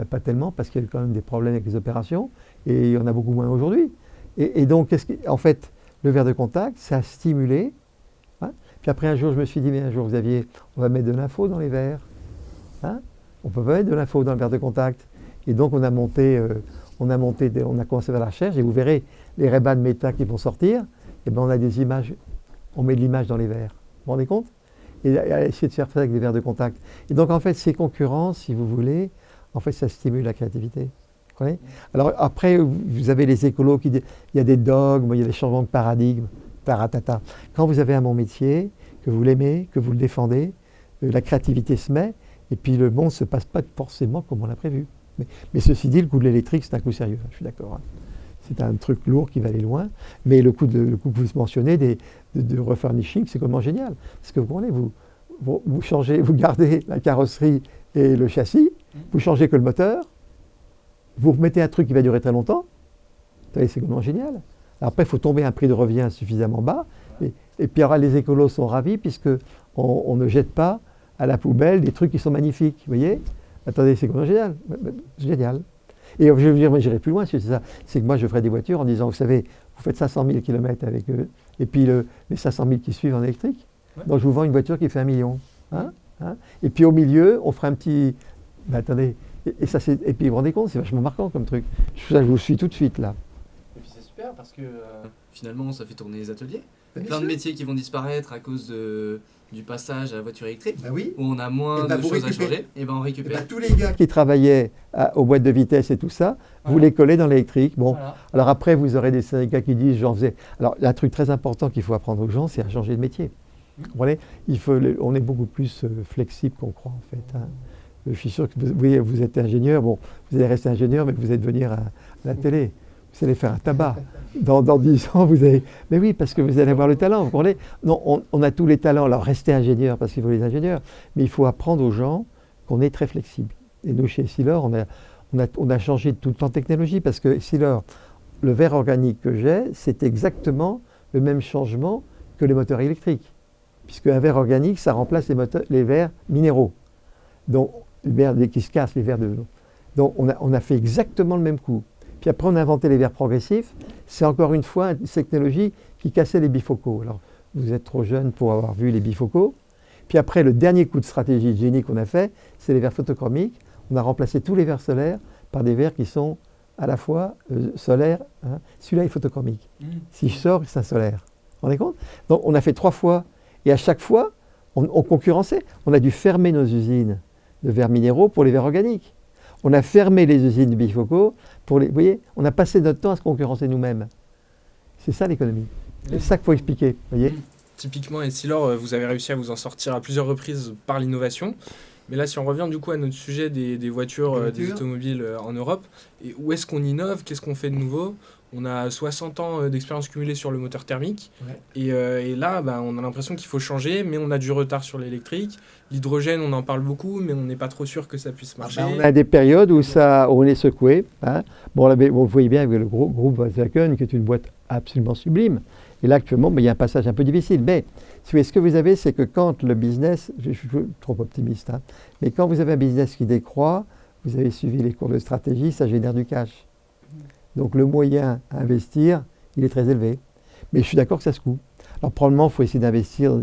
pas tellement, parce qu'il y a eu quand même des problèmes avec les opérations, et il y en a beaucoup moins aujourd'hui. Et donc, en fait, le verre de contact, ça a stimulé. Hein. Puis après, un jour, je me suis dit, mais un jour, Xavier, on va mettre de l'info dans les verres. Hein. On peut pas mettre de l'info dans le verre de contact. Et donc, on a commencé à faire la recherche, et vous verrez, les Ray-Ban Meta qui vont sortir, et ben on a des images, on met de l'image dans les verres. Vous vous rendez compte? Et à essayer de faire ça avec des verres de contact. Et donc en fait, ces concurrences, si vous voulez, en fait, ça stimule la créativité. Vous comprenez? Alors après, vous avez les écolos qui disent, il y a des dogmes, il y a des changements de paradigme, taratata. Quand vous avez un bon métier, que vous l'aimez, que vous le défendez, la créativité se met, et puis le monde ne se passe pas forcément comme on l'a prévu. Mais ceci dit, le coup de l'électrique, c'est un coup sérieux, je suis d'accord. Hein. C'est un truc lourd qui va aller loin, mais le coup que vous mentionnez de refurnishing, c'est vraiment génial. Parce que vous comprenez, vous changez, vous gardez la carrosserie et le châssis, vous changez que le moteur, vous remettez un truc qui va durer très longtemps, vous savez, c'est vraiment génial. Alors après, il faut tomber un prix de revient suffisamment bas, et puis alors, les écolos sont ravis, puisqu'on ne jette pas à la poubelle des trucs qui sont magnifiques, vous voyez. Attendez, c'est vraiment génial, génial. Et je vais vous dire, moi j'irai plus loin, c'est ça. C'est que moi je ferai des voitures en disant, vous savez, vous faites 500 000 km avec eux, et puis les 500 000 qui suivent en électrique. Ouais. Donc je vous vends une voiture qui fait 1 million. Hein, hein. Et puis au milieu, on fera un petit... attendez, et puis vous vous rendez compte, c'est vachement marquant comme truc. Je vous suis tout de suite là. Et puis c'est super parce que finalement ça fait tourner les ateliers. Plein de métiers qui vont disparaître à cause du passage à la voiture électrique, oui. Où on a moins de choses à changer, et ben on récupère. Tous les gars qui travaillaient aux boîtes de vitesse et tout ça, vous les collez dans l'électrique. Bon, alors après, vous aurez des syndicats qui disent, j'en faisais. Alors, il y a un truc très important qu'il faut apprendre aux gens, c'est à changer de métier. Vous comprenez? On est beaucoup plus flexible qu'on croit, en fait. Hein. Je suis sûr que vous êtes ingénieur, bon, vous allez rester ingénieur, mais vous allez venir à la télé. Vous allez faire un tabac. Dans 10 ans, vous allez... Mais oui, parce que vous allez avoir le talent, vous comprenez? Non, on a tous les talents, alors restez ingénieur, parce qu'il faut les ingénieurs. Mais il faut apprendre aux gens qu'on est très flexible. Et nous, chez Essilor, on a changé tout le temps de technologie, parce que Essilor, le verre organique que j'ai, c'est exactement le même changement que les moteurs électriques. Puisque un verre organique, ça remplace les verres minéraux. Donc, les verres qui se cassent, les verres de... Donc, on a fait exactement le même coup. Puis après, on a inventé les verres progressifs. C'est encore une fois une technologie qui cassait les bifocaux. Alors, vous êtes trop jeune pour avoir vu les bifocaux. Puis après, le dernier coup de stratégie de génie qu'on a fait, c'est les verres photochromiques. On a remplacé tous les verres solaires par des verres qui sont à la fois solaires. Hein. Celui-là est photochromique. Si je sors, c'est un solaire. Vous vous rendez compte? Donc, on a fait 3 fois. Et à chaque fois, on concurrençait. On a dû fermer nos usines de verres minéraux pour les verres organiques. On a fermé les usines de bifocaux pour les... Vous voyez, on a passé notre temps à se concurrencer nous-mêmes. C'est ça l'économie. C'est ça qu'il faut expliquer. Voyez. Typiquement, Essilor, vous avez réussi à vous en sortir à plusieurs reprises par l'innovation. Mais là, si on revient du coup à notre sujet des voitures, des automobiles en Europe, et où est-ce qu'on innove? Qu'est-ce qu'on fait de nouveau? On a 60 ans d'expérience cumulée sur le moteur thermique. Ouais. Et là, on a l'impression qu'il faut changer, mais on a du retard sur l'électrique. L'hydrogène, on en parle beaucoup, mais on n'est pas trop sûr que ça puisse marcher. On a des périodes où on est secoué. Hein. Bon, vous voyez bien avec le groupe Volkswagen, qui est une boîte absolument sublime. Et là, actuellement, il y a un passage un peu difficile. Mais ce que vous avez, c'est que quand le business, je suis trop optimiste, hein, mais quand vous avez un business qui décroît, vous avez suivi les cours de stratégie, ça génère du cash. Donc le moyen à investir, il est très élevé. Mais je suis d'accord que ça se coupe. Alors probablement, il faut essayer d'investir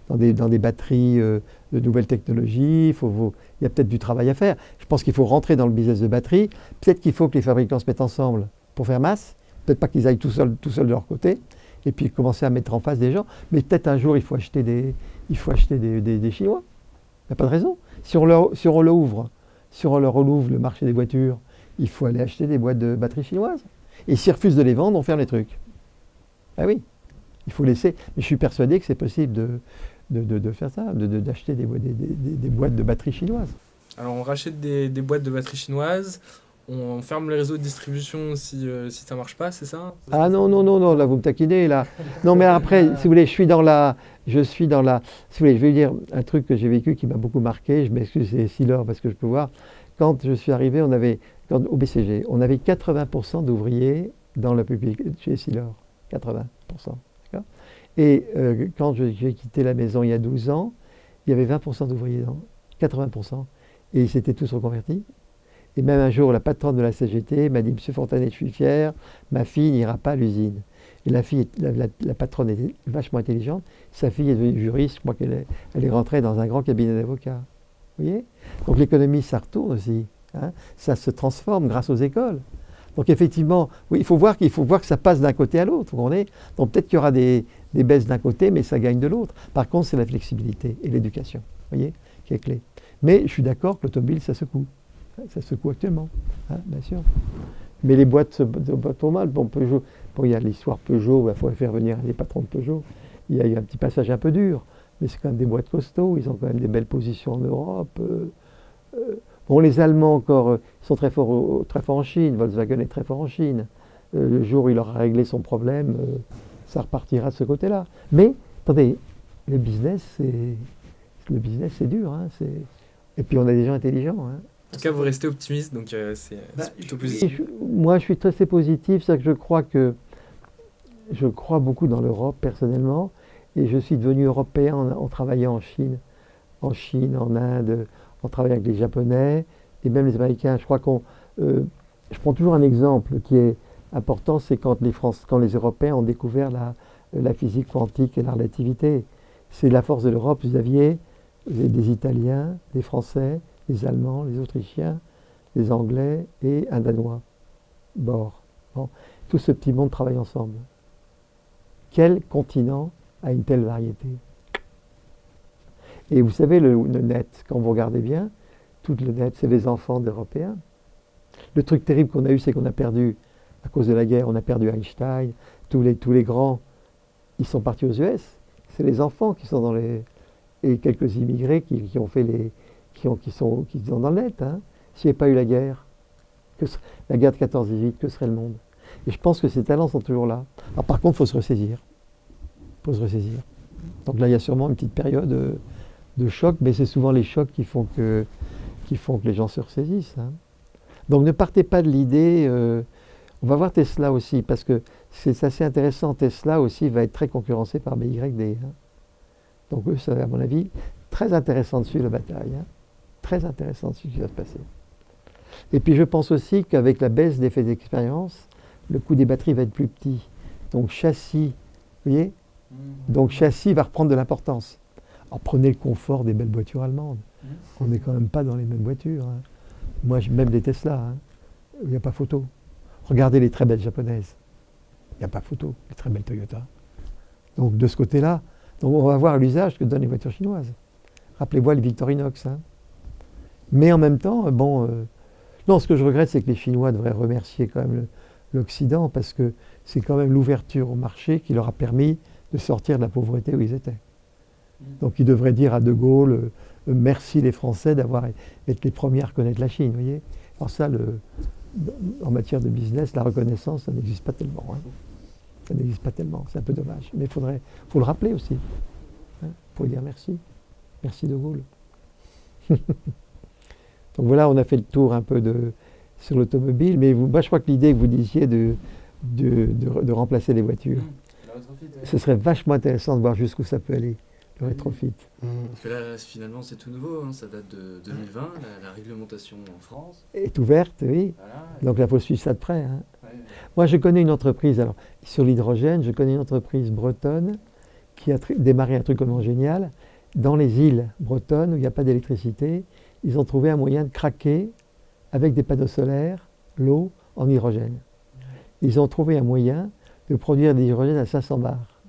dans des batteries de nouvelles technologies. Il y a peut-être du travail à faire. Je pense qu'il faut rentrer dans le business de batterie. Peut-être qu'il faut que les fabricants se mettent ensemble pour faire masse. Peut-être pas qu'ils aillent tout seuls de leur côté. Et puis commencer à mettre en face des gens. Mais peut-être un jour, il faut acheter des Chinois. Il n'y a pas de raison. Si on leur ouvre le marché des voitures, il faut aller acheter des boîtes de batteries chinoises. Et s'ils refusent de les vendre, on ferme les trucs. Ah oui, il faut laisser. Mais je suis persuadé que c'est possible de faire ça, d'acheter des boîtes de batteries chinoises. Alors on rachète des boîtes de batteries chinoises, on ferme les réseaux de distribution si ça marche pas, c'est ça? Ah non, là vous me taquinez là. Non mais après, si vous voulez, je suis dans la. Si vous voulez, je vais vous dire un truc que j'ai vécu qui m'a beaucoup marqué. Je m'excuse, c'est Essilor parce que je peux voir. Quand je suis arrivé, au BCG, on avait 80% d'ouvriers dans le public chez Essilor. 80%. D'accord. Et quand j'ai quitté la maison il y a 12 ans, il y avait 20% d'ouvriers, 80%. Et ils s'étaient tous reconvertis. Et même un jour, la patronne de la CGT m'a dit « Monsieur Fontanet, je suis fier, ma fille n'ira pas à l'usine ». Et la patronne était vachement intelligente. Sa fille est devenue juriste, je crois qu'elle est rentrée dans un grand cabinet d'avocats. Vous voyez? Donc l'économie, ça retourne aussi. Hein, ça se transforme grâce aux écoles. Donc effectivement, oui, il faut voir que ça passe d'un côté à l'autre. Donc peut-être qu'il y aura des baisses d'un côté, mais ça gagne de l'autre. Par contre, c'est la flexibilité et l'éducation, voyez, qui est clé. Mais je suis d'accord que l'automobile, ça secoue. Ça secoue actuellement, hein, bien sûr. Mais les boîtes se battent trop mal. Bon, Peugeot, il y a l'histoire Peugeot, il faut faire venir les patrons de Peugeot. Il y a eu un petit passage un peu dur, mais c'est quand même des boîtes costauds. Ils ont quand même des belles positions en Europe. Bon, les Allemands encore, ils sont très forts en Chine. Volkswagen est très fort en Chine. Le jour où il aura réglé son problème, ça repartira de ce côté-là. Mais, attendez, le business, c'est dur. Hein, et puis, on a des gens intelligents. Hein. En tout cas, vous restez optimiste, donc c'est plutôt positif. Moi, je suis très positif. C'est que je crois beaucoup dans l'Europe, personnellement. Et je suis devenu européen en travaillant en Chine, en Inde, en travaillant avec les Japonais et même les Américains. Je crois je prends toujours un exemple qui est important, c'est quand les Européens ont découvert la physique quantique et la relativité. C'est la force de l'Europe. Vous avez des Italiens, des Français, des Allemands, les Autrichiens, les Anglais et un Danois. Bon. Tout ce petit monde travaille ensemble. Quel continent a une telle variété? Et vous savez, le net, quand vous regardez bien, tout le net, c'est les enfants d'Européens. Le truc terrible qu'on a eu, c'est qu'on a perdu, à cause de la guerre, on a perdu Einstein, tous les grands, ils sont partis aux US. C'est les enfants qui sont et quelques immigrés qui sont dans le net. Hein. S'il n'y avait pas eu la guerre, la guerre de 14-18, que serait le monde? Et je pense que ces talents sont toujours là. Alors par contre, il faut se ressaisir. Donc là, il y a sûrement une petite période de choc, mais c'est souvent les chocs qui font que les gens se ressaisissent. Hein. Donc ne partez pas de l'idée... on va voir Tesla aussi, parce que c'est assez intéressant. Tesla aussi va être très concurrencé par BYD. Hein. Donc eux, ça, à mon avis, très intéressant de suivre la bataille. Hein. Très intéressant de suivre ce qui va se passer. Et puis je pense aussi qu'avec la baisse des faits d'expérience, le coût des batteries va être plus petit. Donc châssis, vous voyez? Donc châssis va reprendre de l'importance. Alors prenez le confort des belles voitures allemandes. On n'est quand même pas dans les mêmes voitures. Hein. Moi, même des Tesla, hein. Il n'y a pas photo. Regardez les très belles japonaises. Il n'y a pas photo, les très belles Toyota. Donc de ce côté-là, on va voir l'usage que donnent les voitures chinoises. Rappelez-vous les Victorinox. Hein. Mais en même temps, non, ce que je regrette, c'est que les Chinois devraient remercier quand même l'Occident, parce que c'est quand même l'ouverture au marché qui leur a permis de sortir de la pauvreté où ils étaient. Donc ils devraient dire à De Gaulle, merci les Français d'avoir été les premiers à reconnaître la Chine, vous voyez. Alors ça, en matière de business, la reconnaissance, ça n'existe pas tellement. Hein. Ça n'existe pas tellement, c'est un peu dommage. Mais faut le rappeler aussi. Hein, pour lui dire merci. Merci De Gaulle. Donc voilà, on a fait le tour un peu sur l'automobile, mais moi je crois que l'idée que vous disiez de remplacer les voitures, ce serait vachement intéressant de voir jusqu'où ça peut aller, le rétrofit. Parce que là, finalement, c'est tout nouveau, hein, ça date de 2020, la réglementation en France. Est ouverte, oui. Voilà, Donc là, il faut suivre ça de près. Hein. Moi, je connais une entreprise, alors sur l'hydrogène, je connais une entreprise bretonne qui a démarré un truc vraiment génial. Dans les îles bretonnes où il n'y a pas d'électricité, ils ont trouvé un moyen de craquer avec des panneaux solaires l'eau en hydrogène. Ils ont trouvé un moyen de produire de l'hydrogène à 500 bars,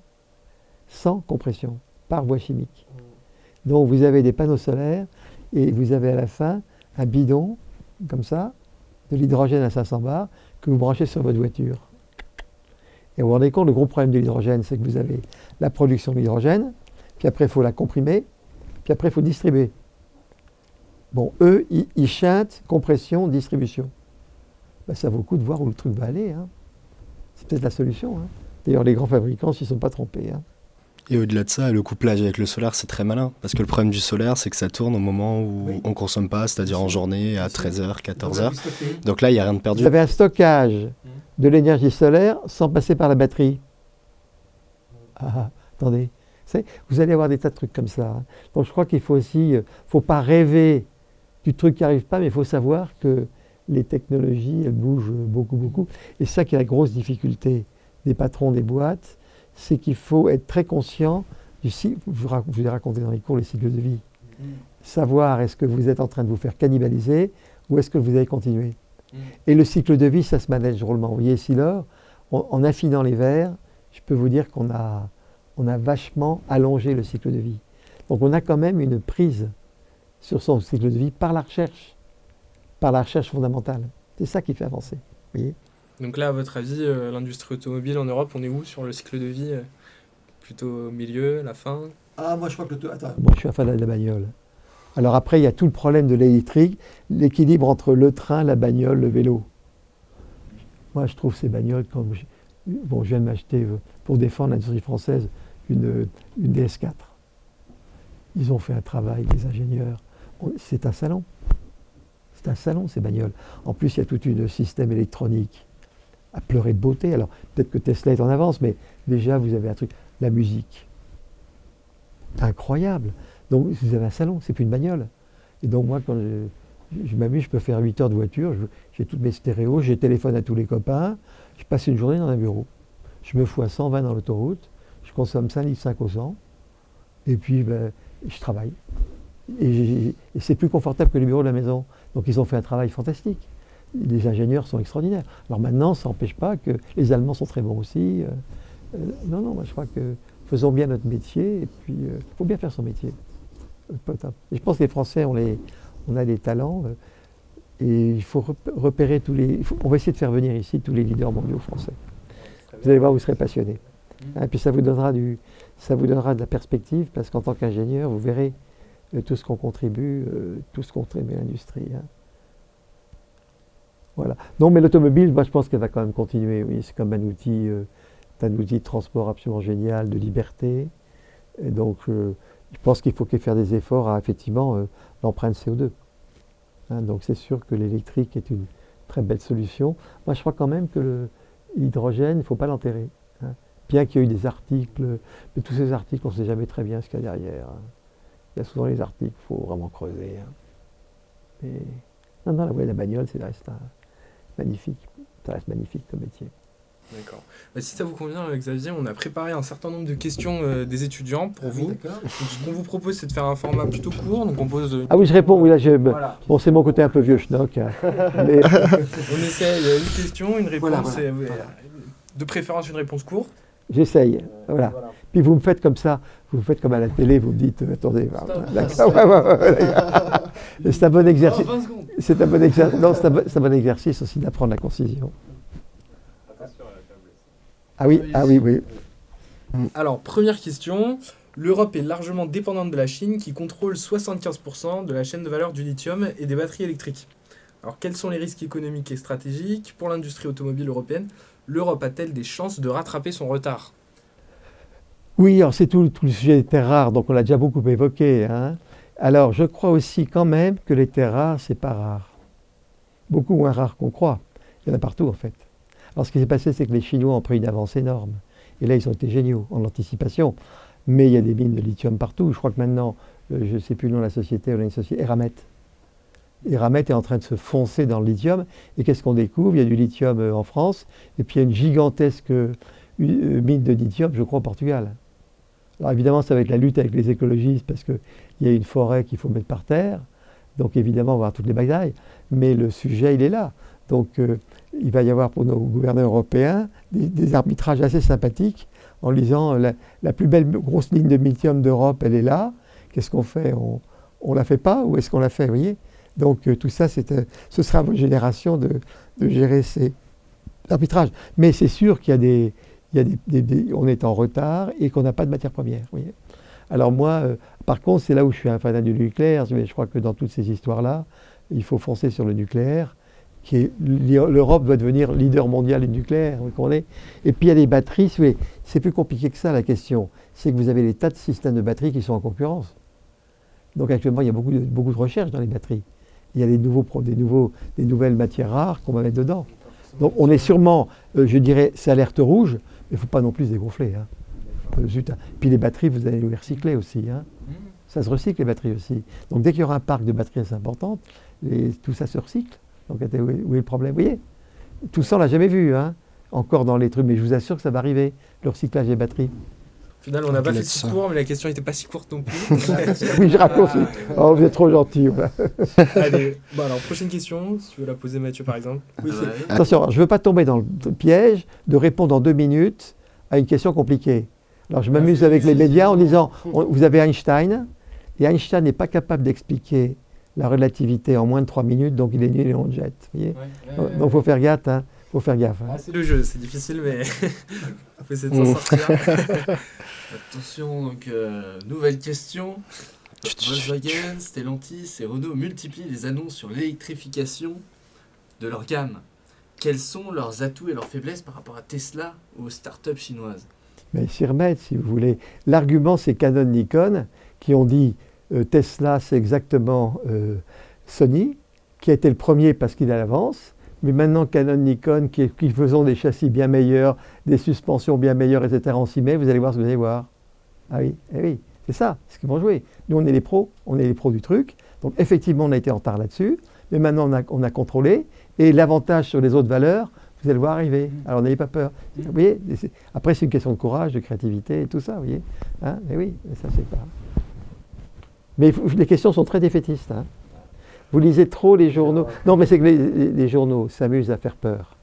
sans compression, par voie chimique. Donc vous avez des panneaux solaires et vous avez à la fin un bidon, comme ça, de l'hydrogène à 500 bars que vous branchez sur votre voiture. Et vous vous rendez compte, le gros problème de l'hydrogène, c'est que vous avez la production de l'hydrogène, puis après il faut la comprimer, puis après il faut distribuer. Bon, eux, ils chantent compression, distribution. Ben, ça vaut le coup de voir où le truc va aller. Hein. C'est peut-être la solution. Hein. D'ailleurs, les grands fabricants s'y sont pas trompés. Hein. Et au-delà de ça, le couplage avec le solaire, c'est très malin. Parce que le problème du solaire, c'est que ça tourne au moment où on ne consomme pas, c'est-à-dire en journée à 13h, 14h. Donc là, il n'y a rien de perdu. Vous avez un stockage de l'énergie solaire sans passer par la batterie. Ah, attendez. Vous allez avoir des tas de trucs comme ça. Hein. Donc je crois qu'il faut aussi, faut pas rêver du truc qui n'arrive pas, mais il faut savoir que les technologies, elles bougent beaucoup, beaucoup. Et ça qui est la grosse difficulté des patrons des boîtes, c'est qu'il faut être très conscient du cycle. Je vous ai raconté dans les cours les cycles de vie. Savoir est-ce que vous êtes en train de vous faire cannibaliser ou est-ce que vous allez continuer. Et le cycle de vie, ça se manage drôlement. Vous voyez, Essilor, en affinant les verres, je peux vous dire qu'on a vachement allongé le cycle de vie. Donc on a quand même une prise sur son cycle de vie par la recherche fondamentale. C'est ça qui fait avancer. Vous voyez ? Donc là, à votre avis, l'industrie automobile en Europe, on est où sur le cycle de vie Plutôt au milieu, la fin Ah, moi je crois que moi je suis un fan de la bagnole. Alors après, il y a tout le problème de l'électrique, l'équilibre entre le train, la bagnole, le vélo. Moi je trouve ces bagnoles, je viens de m'acheter, pour défendre l'industrie française, une DS4. Ils ont fait un travail, les ingénieurs. C'est un salon. C'est un salon, ces bagnoles. En plus, il y a tout un système électronique à pleurer de beauté. Alors, peut-être que Tesla est en avance, mais déjà, vous avez un truc. La musique. Incroyable. Donc, vous avez un salon, c'est plus une bagnole. Et donc, moi, quand je m'amuse, je peux faire 8 heures de voiture, j'ai toutes mes stéréos, j'ai téléphone à tous les copains, je passe une journée dans un bureau. Je me fous à 120 dans l'autoroute, je consomme 5 litres 5 au 100, et puis je travaille. Et c'est plus confortable que les bureaux de la maison. Donc ils ont fait un travail fantastique. Les ingénieurs sont extraordinaires. Alors maintenant, ça n'empêche pas que les Allemands sont très bons aussi. Non, moi je crois que faisons bien notre métier, et puis il faut bien faire son métier. Et je pense que les Français, on a des talents, et il faut repérer on va essayer de faire venir ici tous les leaders mondiaux français. Vous allez voir, vous serez passionnés. Et puis ça vous donnera de la perspective, parce qu'en tant qu'ingénieur, vous verrez tout ce qu'on contribue, à l'industrie. Hein. Voilà. Non, mais l'automobile, moi je pense qu'elle va quand même continuer. Oui, c'est comme un outil de transport absolument génial, de liberté. Et donc, je pense qu'il faut faire des efforts à effectivement l'empreinte CO2. Hein, donc c'est sûr que l'électrique est une très belle solution. Moi je crois quand même que l'hydrogène, il ne faut pas l'enterrer. Hein. Bien qu'il y ait eu des articles, mais tous ces articles, on ne sait jamais très bien ce qu'il y a derrière. Hein. Il y a souvent les articles, il faut vraiment creuser. Hein. Non, la bagnole, ça reste magnifique. Ça reste magnifique comme métier. D'accord. Si ça vous convient, Xavier, on a préparé un certain nombre de questions des étudions pour vous. Donc, ce qu'on vous propose, c'est de faire un format plutôt court. Donc on pose. Ah oui, je réponds. Oui, là, voilà. Bon, c'est mon côté un peu vieux schnock. Hein. Mais... On essaie une question, une réponse. Voilà. De préférence, une réponse courte. J'essaye. Voilà. Puis vous me faites comme ça. Vous me faites comme à la télé. Vous me dites, attendez. C'est un bon exercice. C'est un bon exercice. Non, c'est un bon exercice aussi d'apprendre la concision. Ah oui. Alors, première question. L'Europe est largement dépendante de la Chine qui contrôle 75% de la chaîne de valeur du lithium et des batteries électriques. Alors, quels sont les risques économiques et stratégiques pour l'industrie automobile européenne? L'Europe a-t-elle des chances de rattraper son retard? Oui, alors c'est tout le sujet des terres rares, donc on l'a déjà beaucoup évoqué, hein. Alors, je crois aussi quand même que les terres rares, c'est pas rare. Beaucoup moins rare qu'on croit. Il y en a partout, en fait. Alors, ce qui s'est passé, c'est que les Chinois ont pris une avance énorme. Et là, ils ont été géniaux en anticipation. Mais il y a des mines de lithium partout. Je crois que maintenant, je ne sais plus le nom de la société, on a une société, Eramet. Eramet est en train de se foncer dans le lithium. Et qu'est-ce qu'on découvre? Il y a du lithium en France. Et puis, il y a une gigantesque mine de lithium, je crois, au Portugal. Alors évidemment, ça va être la lutte avec les écologistes parce qu'il y a une forêt qu'il faut mettre par terre. Donc évidemment, on va avoir toutes les batailles. Mais le sujet, il est là. Donc il va y avoir pour nos gouverneurs européens des arbitrages assez sympathiques en disant la plus belle grosse ligne de lithium d'Europe, elle est là. Qu'est-ce qu'on fait? On la fait pas ou est-ce qu'on la fait? Vous voyez? Donc tout ça, ce sera à votre génération de gérer ces arbitrages. Mais c'est sûr qu'il y a on est en retard et qu'on n'a pas de matière première. Vous voyez. Alors moi, par contre, c'est là où je suis un fanat du nucléaire. Mais je crois que dans toutes ces histoires-là, il faut foncer sur le nucléaire. L'Europe doit devenir leader mondial du nucléaire. Vous comprenez. Et puis il y a des batteries. C'est plus compliqué que ça la question. C'est que vous avez des tas de systèmes de batteries qui sont en concurrence. Donc actuellement, il y a beaucoup de recherches dans les batteries. Il y a des nouvelles matières rares qu'on va mettre dedans. Donc on est sûrement, je dirais, c'est alerte rouge, mais il ne faut pas non plus se dégonfler. Hein. Zut, hein. Puis les batteries, vous allez les recycler aussi. Hein. Ça se recycle les batteries aussi. Donc dès qu'il y aura un parc de batteries assez important, tout ça se recycle. Donc où est le problème? Vous voyez, tout ça on l'a jamais vu, hein. Encore dans les trucs, mais je vous assure que ça va arriver, le recyclage des batteries. Au final, on n'a pas fait si court, mais la question n'était pas si courte non plus. Oui, je raccourcis. Oh, vous êtes trop gentil. Voilà. Allez, bon, alors prochaine question, si tu veux la poser Mathieu par exemple. Oui, attention, je ne veux pas tomber dans le piège de répondre en 2 minutes à une question compliquée. Alors je m'amuse avec les médias en disant, vous avez Einstein, et Einstein n'est pas capable d'expliquer la relativité en moins de 3 minutes, donc il est nul et on le jette. Vous voyez. Donc il faut faire gaffe. Hein. Faut faire gaffe. Hein. Ah, c'est le jeu, c'est difficile, mais on peut essayer de s'en sortir. Attention, donc nouvelle question. Volkswagen, Stellantis et Renault multiplient les annonces sur l'électrification de leur gamme. Quels sont leurs atouts et leurs faiblesses par rapport à Tesla ou aux startups chinoises? Mais s'y remettre, si vous voulez. L'argument, c'est Canon, Nikon, qui ont dit Tesla, c'est exactement Sony, qui a été le premier parce qu'il a l'avance. Mais maintenant, Canon, Nikon, qui faisons des châssis bien meilleurs, des suspensions bien meilleures, etc., on s'y met, vous allez voir ce que vous allez voir. Ah oui, eh oui, c'est ça, c'est ce qu'ils vont jouer. Nous, on est les pros du truc. Donc, effectivement, on a été en retard là-dessus. Mais maintenant, on a contrôlé. Et l'avantage sur les autres valeurs, vous allez le voir arriver. Alors, n'ayez pas peur. Vous voyez, après, c'est une question de courage, de créativité et tout ça, vous voyez. Hein, mais oui, mais ça, c'est pas... Mais les questions sont très défaitistes, hein. Vous lisez trop les journaux. Non, mais c'est que les journaux s'amusent à faire peur.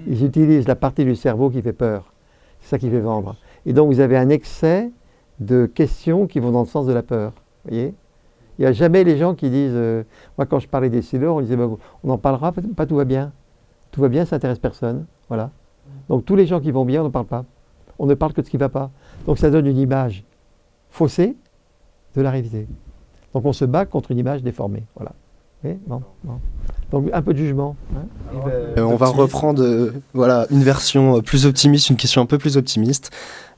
Ils utilisent la partie du cerveau qui fait peur. C'est ça qui fait vendre. Et donc, vous avez un excès de questions qui vont dans le sens de la peur. Vous voyez? Il n'y a jamais les gens qui disent... moi, quand je parlais des silos, on disait, on en parlera, pas tout va bien. Tout va bien, ça n'intéresse personne. Voilà. Donc, tous les gens qui vont bien, on ne parle pas. On ne parle que de ce qui ne va pas. Donc, ça donne une image faussée de la réalité. Donc, on se bat contre une image déformée. Voilà. Oui, bon. Donc un peu de jugement. Hein. On va reprendre une version plus optimiste, une question un peu plus optimiste.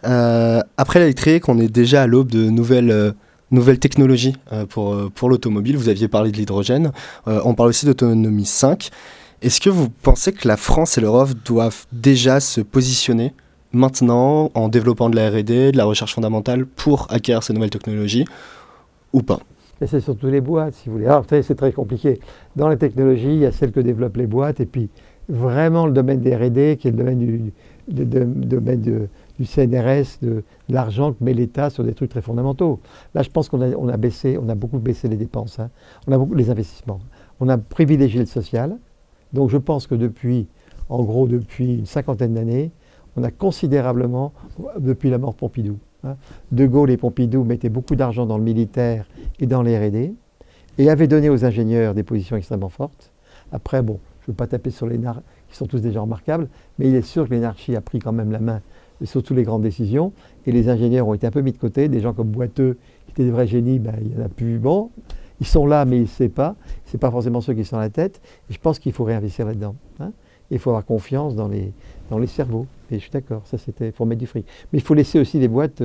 Après l'électrique, on est déjà à l'aube de nouvelles technologies pour l'automobile. Vous aviez parlé de l'hydrogène. On parle aussi d'autonomie 5. Est-ce que vous pensez que la France et l'Europe doivent déjà se positionner maintenant en développant de la R&D, de la recherche fondamentale pour acquérir ces nouvelles technologies ou pas? Et c'est surtout les boîtes, si vous voulez. Alors, c'est très compliqué. Dans la technologie, il y a celle que développent les boîtes, et puis vraiment le domaine des R&D, qui est le domaine du CNRS, de l'argent que met l'État sur des trucs très fondamentaux. Là, je pense qu'on a beaucoup baissé les dépenses, hein. On a beaucoup les investissements. On a privilégié le social. Donc, je pense que depuis une 50aine d'années, on a considérablement, depuis la mort de Pompidou, hein, De Gaulle et Pompidou mettaient beaucoup d'argent dans le militaire et dans les R&D et avaient donné aux ingénieurs des positions extrêmement fortes. Après, bon, je ne veux pas taper sur les nards, qui sont tous des gens remarquables, mais il est sûr que l'énarchie a pris quand même la main sur toutes les grandes décisions et les ingénieurs ont été un peu mis de côté. Des gens comme Boiteux, qui étaient des vrais génies, il n'y en a plus. Bon. Ils sont là, mais ils ne savent pas. Ce n'est pas forcément ceux qui sont à la tête. Et je pense qu'il faut réinvestir là-dedans. Hein. Il faut avoir confiance dans les cerveaux. Et je suis d'accord, ça c'était, il faut mettre du fric. Mais il faut laisser aussi les boîtes,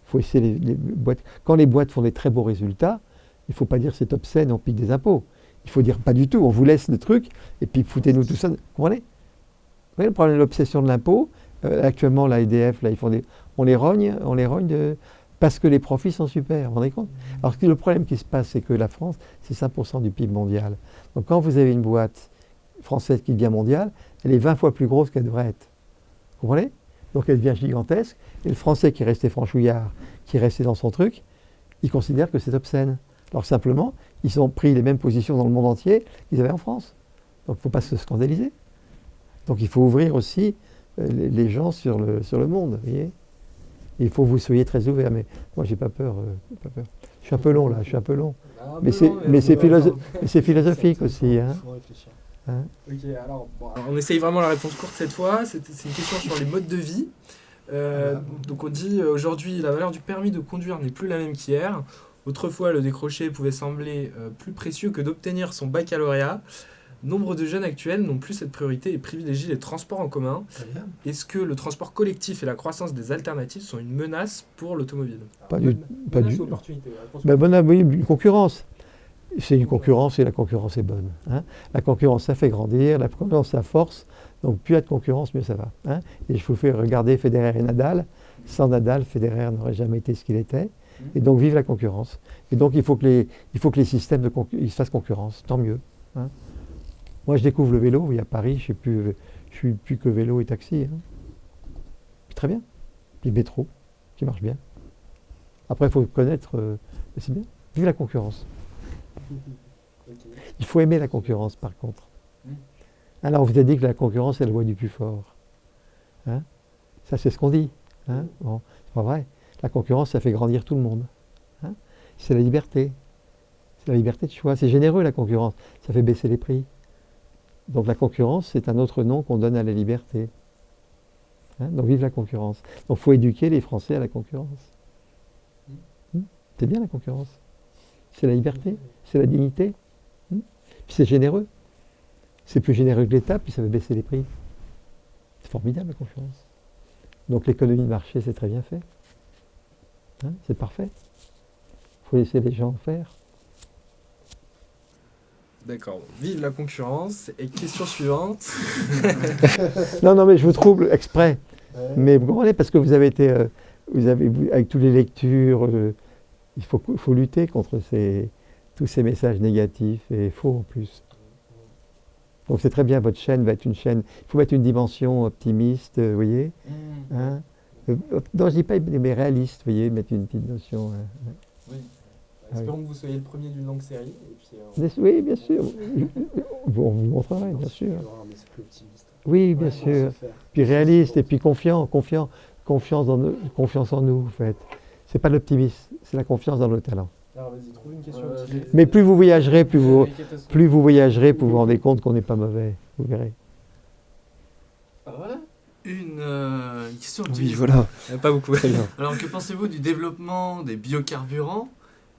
faut laisser les boîtes. Quand les boîtes font des très beaux résultats, il ne faut pas dire c'est obscène, on pique des impôts. Il faut dire pas du tout, on vous laisse le truc, et puis foutez-nous tout ça. Vous comprenez? Vous voyez le problème de l'obsession de l'impôt? Actuellement, la EDF, là, on les rogne parce que les profits sont super, vous vous rendez compte? Alors que le problème qui se passe, c'est que la France, c'est 5% du PIB mondial. Donc quand vous avez une boîte française qui devient mondiale, elle est 20 fois plus grosse qu'elle devrait être. Vous comprenez? Donc elle devient gigantesque, et le Français qui est resté franchouillard, qui est resté dans son truc, il considère que c'est obscène. Alors simplement, ils ont pris les mêmes positions dans le monde entier qu'ils avaient en France. Donc il ne faut pas se scandaliser. Donc il faut ouvrir aussi les gens sur le monde, vous voyez. Il faut que vous soyez très ouverts, mais moi j'ai pas peur, pas peur. Je suis un peu long là, je suis un peu long. Mais c'est philosophique aussi. Hein. Hein? Ok, alors, on essaye vraiment la réponse courte cette fois. C'est une question sur les modes de vie. Donc on dit aujourd'hui la valeur du permis de conduire n'est plus la même qu'hier. Autrefois, le décroché pouvait sembler plus précieux que d'obtenir son baccalauréat. Nombre de jeunes actuels n'ont plus cette priorité et privilégient les transports en commun. Est-ce que le transport collectif et la croissance des alternatives sont une menace pour l'automobile? Pas du opportunité. Oui, une concurrence. C'est une concurrence et la concurrence est bonne. Hein. La concurrence, ça fait grandir, la concurrence, ça force. Donc plus il y a de concurrence, mieux ça va. Hein. Et je vous fais regarder Federer et Nadal. Sans Nadal, Federer n'aurait jamais été ce qu'il était. Et donc vive la concurrence. Et donc il faut que les systèmes ils se fassent concurrence, tant mieux. Hein. Moi je découvre le vélo, oui, à Paris, je suis plus que vélo et taxi. Hein. Très bien. Puis métro, qui marche bien. Après il faut connaître, c'est bien, vive la concurrence. Il faut aimer la concurrence par contre. Alors on vous a dit que la concurrence est la loi du plus fort. Hein. Ça c'est ce qu'on dit. Hein. Bon, c'est pas vrai. La concurrence, ça fait grandir tout le monde. Hein. C'est la liberté. C'est la liberté de choix. C'est généreux la concurrence. Ça fait baisser les prix. Donc la concurrence, c'est un autre nom qu'on donne à la liberté. Hein. Donc vive la concurrence. Donc il faut éduquer les Français à la concurrence. C'est bien la concurrence. C'est la liberté. C'est la dignité. Puis c'est généreux. C'est plus généreux que l'État, puis ça fait baisser les prix. C'est formidable la concurrence. Donc l'économie de marché, c'est très bien fait. Hein, c'est parfait. Il faut laisser les gens faire. D'accord. Vive la concurrence. Et question suivante. Non, mais je vous trouble exprès. Mais vous comprenez, parce que vous avez été, avec toutes les lectures, il faut lutter contre tous ces messages négatifs et faux en plus. Donc c'est très bien, votre chaîne va être une chaîne. Il faut mettre une dimension optimiste, vous voyez. Hein. Non, je ne dis pas mais réaliste, vous voyez, mettre une petite notion. Oui. Espérons que vous soyez le premier d'une longue série. Et puis, oui, bien sûr. On vous montrerait, bien sûr. Oui, bien sûr. Puis réaliste et puis confiance en nous, en fait. C'est pas l'optimisme, c'est la confiance dans nos talents. Alors vas-y, trouve une question. Mais plus vous voyagerez, plus vous vous rendez compte qu'on n'est pas mauvais. Vous verrez. Voilà. Une question. Oui, voilà. Pas beaucoup. Alors, que pensez-vous du développement des biocarburants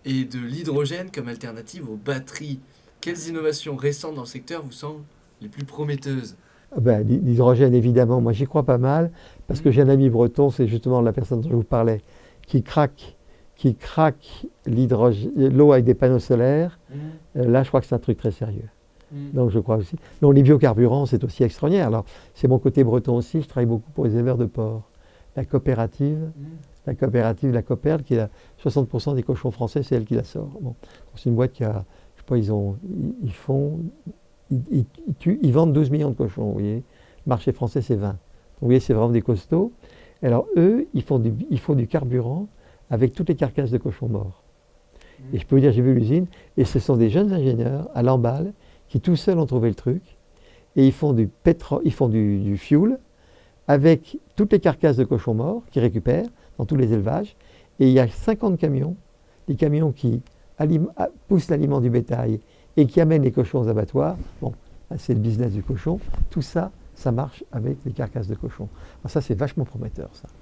et de l'hydrogène comme alternative aux batteries? Quelles innovations récentes dans le secteur vous semblent les plus prometteuses? L'hydrogène, évidemment, moi j'y crois pas mal, parce que j'ai un ami breton, c'est justement la personne dont je vous parlais, qui craque l'eau avec des panneaux solaires. Là, je crois que c'est un truc très sérieux. Donc je crois aussi. Donc les biocarburants, c'est aussi extraordinaire. Alors c'est mon côté breton aussi, je travaille beaucoup pour les éleveurs de porc. La coopérative, la Coperle, qui a 60% des cochons français, c'est elle qui la sort. Bon. C'est une boîte qui a, je sais pas, ils vendent 12 millions de cochons, vous voyez. Le marché français, c'est 20. Donc, vous voyez, c'est vraiment des costauds. Alors eux, ils font du carburant avec toutes les carcasses de cochons morts. Et je peux vous dire, j'ai vu l'usine, et ce sont des jeunes ingénieurs à Lamballe qui tout seuls ont trouvé le truc, et ils font du fuel avec toutes les carcasses de cochons morts qu'ils récupèrent dans tous les élevages, et il y a 50 camions, des camions qui poussent l'aliment du bétail et qui amènent les cochons aux abattoirs. Bon, c'est le business du cochon. Tout ça, ça marche avec les carcasses de cochons. Alors ça, c'est vachement prometteur, ça. Vous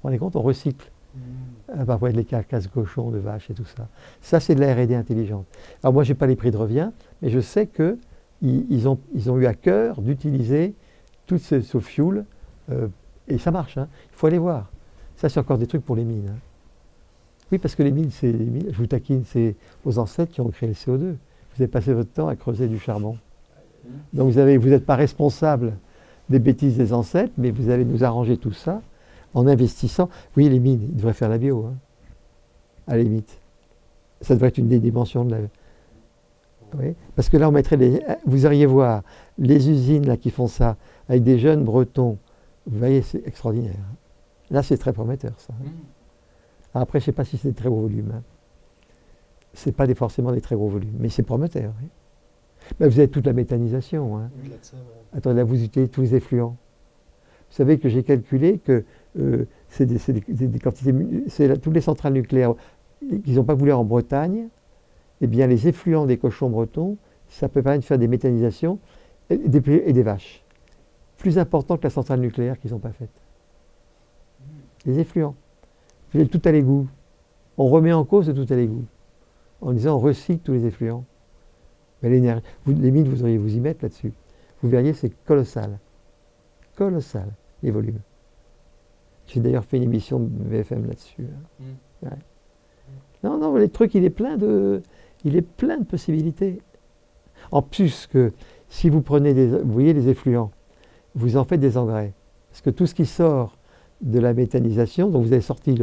vous rendez compte, on recycle Parfois les carcasses de cochons, de vaches et tout ça. Ça, c'est de la R&D intelligente. Alors moi, je n'ai pas les prix de revient, mais je sais qu'ils ont eu à cœur d'utiliser tout ce fuel, et ça marche, hein. Il faut aller voir. Ça, c'est encore des trucs pour les mines, hein. Oui, parce que les mines, je vous taquine, c'est vos ancêtres qui ont créé le CO2. Vous avez passé votre temps à creuser du charbon. Donc vous n'êtes pas responsable des bêtises des ancêtres, mais vous allez nous arranger tout ça en investissant. Oui, les mines, ils devraient faire la bio, hein, à la limite. Ça devrait être une des dimensions de la... Oui, parce que là, vous iriez voir les usines là, qui font ça, avec des jeunes bretons. Vous voyez, c'est extraordinaire, hein. Là, c'est très prometteur, ça, hein. Après, je ne sais pas si c'est des très gros volumes, hein. Ce n'est pas forcément des très gros volumes, mais c'est prometteur, oui. Ben, vous avez toute la méthanisation, hein. Attendez, là, vous utilisez tous les effluents. Vous savez que j'ai calculé que c'est des quantités... toutes les centrales nucléaires qu'ils n'ont pas voulu en Bretagne, eh bien, les effluents des cochons bretons, ça peut permettre de faire des méthanisations et des vaches. Plus important que la centrale nucléaire qu'ils n'ont pas faite. Les effluents. Vous avez tout à l'égout. On remet en cause tout à l'égout. En disant on recycle tous les effluents. Mais l'énergie, les mines, vous auriez vous y mettre là-dessus. Vous verriez, c'est colossal. Colossal, les volumes. J'ai d'ailleurs fait une émission de BFM là-dessus, hein. Ouais. Non, les trucs, il est plein de possibilités. En plus que, si vous prenez vous voyez les effluents, vous en faites des engrais. Parce que tout ce qui sort de la méthanisation, dont vous avez sorti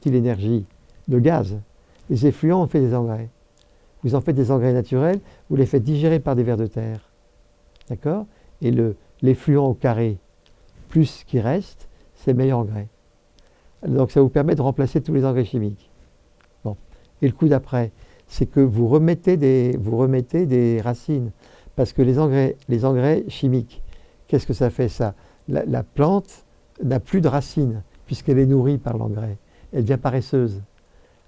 l'énergie de gaz, les effluents, on fait des engrais. Vous en faites des engrais naturels, vous les faites digérer par des vers de terre. D'accord? Et l'effluent au carré, plus ce qui reste, c'est le meilleur engrais. Donc ça vous permet de remplacer tous les engrais chimiques. Bon. Et le coup d'après, c'est que vous remettez des racines. Parce que les engrais chimiques, qu'est-ce que ça fait ça? La plante n'a plus de racines, puisqu'elle est nourrie par l'engrais. Elle devient paresseuse.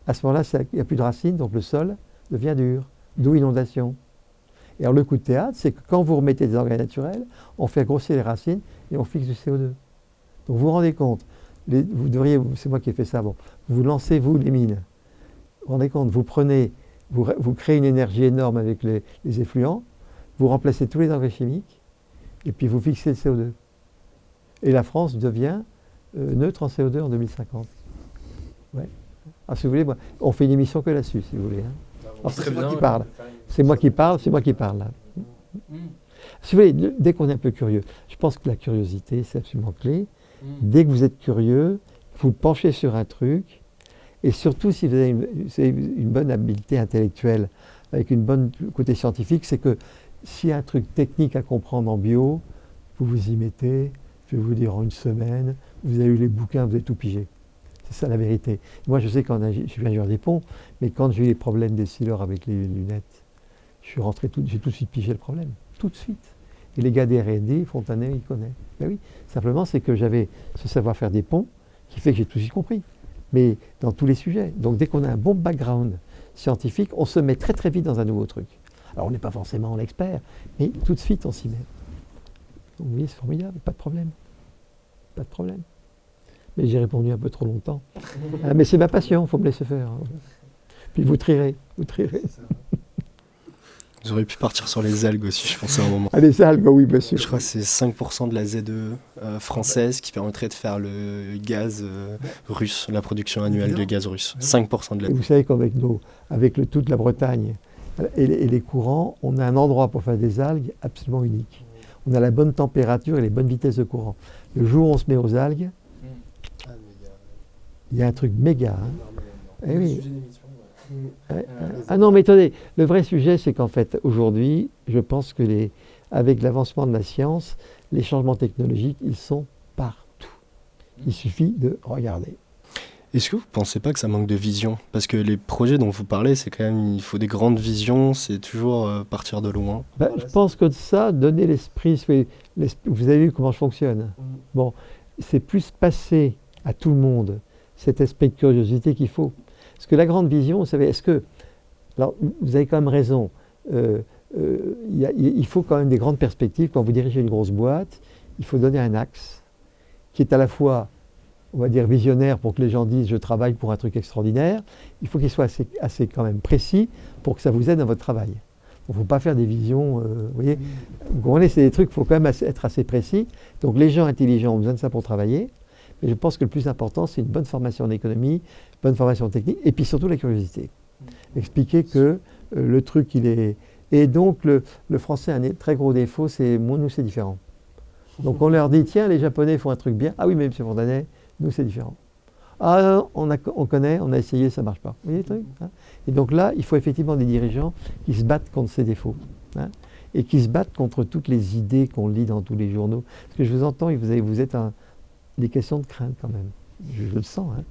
À ce moment-là, il n'y a plus de racines, donc le sol devient dur, d'où inondation. Et alors le coup de théâtre, c'est que quand vous remettez des engrais naturels, on fait grossir les racines et on fixe du CO2. Donc vous vous rendez compte, c'est moi qui ai fait ça, bon, vous lancez, vous, les mines. Vous vous rendez compte, vous créez une énergie énorme avec les effluents, vous remplacez tous les engrais chimiques, et puis vous fixez le CO2. Et la France devient neutre en CO2 en 2050. Ouais. Alors, si vous voulez, on fait une émission que là-dessus, si vous voulez, hein. Alors, c'est moi qui parle. C'est moi qui parle, là. Si vous voulez, dès qu'on est un peu curieux, je pense que la curiosité, c'est absolument clé. Dès que vous êtes curieux, vous penchez sur un truc, et surtout si vous avez une bonne habileté intellectuelle, avec une bonne côté scientifique, c'est que s'il y a un truc technique à comprendre en bio, vous vous y mettez, je vais vous dire en une semaine, vous avez eu les bouquins, vous avez tout pigé. C'est ça la vérité. Moi je sais quand je suis ingénieur des ponts, mais quand j'ai eu les problèmes des sealers avec les lunettes, j'ai tout de suite pigé le problème. Tout de suite. Et les gars des R&D, Fontanet, ils connaissent. Ben oui, simplement c'est que j'avais ce savoir-faire des ponts qui fait que j'ai tout de suite compris. Mais dans tous les sujets. Donc dès qu'on a un bon background scientifique, on se met très très vite dans un nouveau truc. Alors on n'est pas forcément l'expert, mais tout de suite on s'y met. Donc vous voyez, c'est formidable, pas de problème. Pas de problème. Mais j'ai répondu un peu trop longtemps. Mais c'est ma passion, il faut me laisser faire, hein. Puis vous trierez. Vous auriez pu partir sur les algues aussi, je pensais à un moment. Ah, les algues, oui, bien sûr. Je crois que c'est 5% de la ZE française qui permettrait de faire le gaz russe, la production annuelle de gaz russe. 5% de la... Et vous savez qu'avec toute la Bretagne et les courants, on a un endroit pour faire des algues absolument unique. On a la bonne température et les bonnes vitesses de courant. Le jour où on se met aux algues, il y a un truc méga. Hein. Eh oui. Ah non, mais attendez, le vrai sujet, c'est qu'en fait, aujourd'hui, je pense que avec l'avancement de la science, les changements technologiques, ils sont partout. Il suffit de regarder. Est-ce que vous ne pensez pas que ça manque de vision? Parce que les projets dont vous parlez, c'est quand même, il faut des grandes visions, c'est toujours partir de loin. Je pense que ça, donner l'esprit, vous avez vu comment je fonctionne. Bon, c'est plus passer à tout le monde cet esprit de curiosité qu'il faut. Parce que la grande vision, vous savez, alors vous avez quand même raison, il faut quand même des grandes perspectives. Quand vous dirigez une grosse boîte, il faut donner un axe qui est à la fois on va dire, visionnaire pour que les gens disent je travaille pour un truc extraordinaire. Il faut qu'il soit assez quand même précis pour que ça vous aide dans votre travail. Il ne faut pas faire des visions, vous voyez. Vous comprenez, c'est des trucs, il faut quand même être assez précis. Donc les gens intelligents ont besoin de ça pour travailler. Mais je pense que le plus important, c'est une bonne formation en économie, bonne formation technique, et puis surtout la curiosité. Expliquer que le truc, il est... Et donc le français a un très gros défaut, c'est nous, c'est différent. Donc on leur dit, tiens, les Japonais font un truc bien. Ah oui, mais M. Fontanet, nous, c'est différent. Ah, on connaît, on a essayé, ça ne marche pas. Vous voyez le truc, hein. Et donc là, il faut effectivement des dirigeants qui se battent contre ces défauts, hein, et qui se battent contre toutes les idées qu'on lit dans tous les journaux. Parce que je vous entends, et vous êtes des questions de crainte quand même. Je le sens. Hein.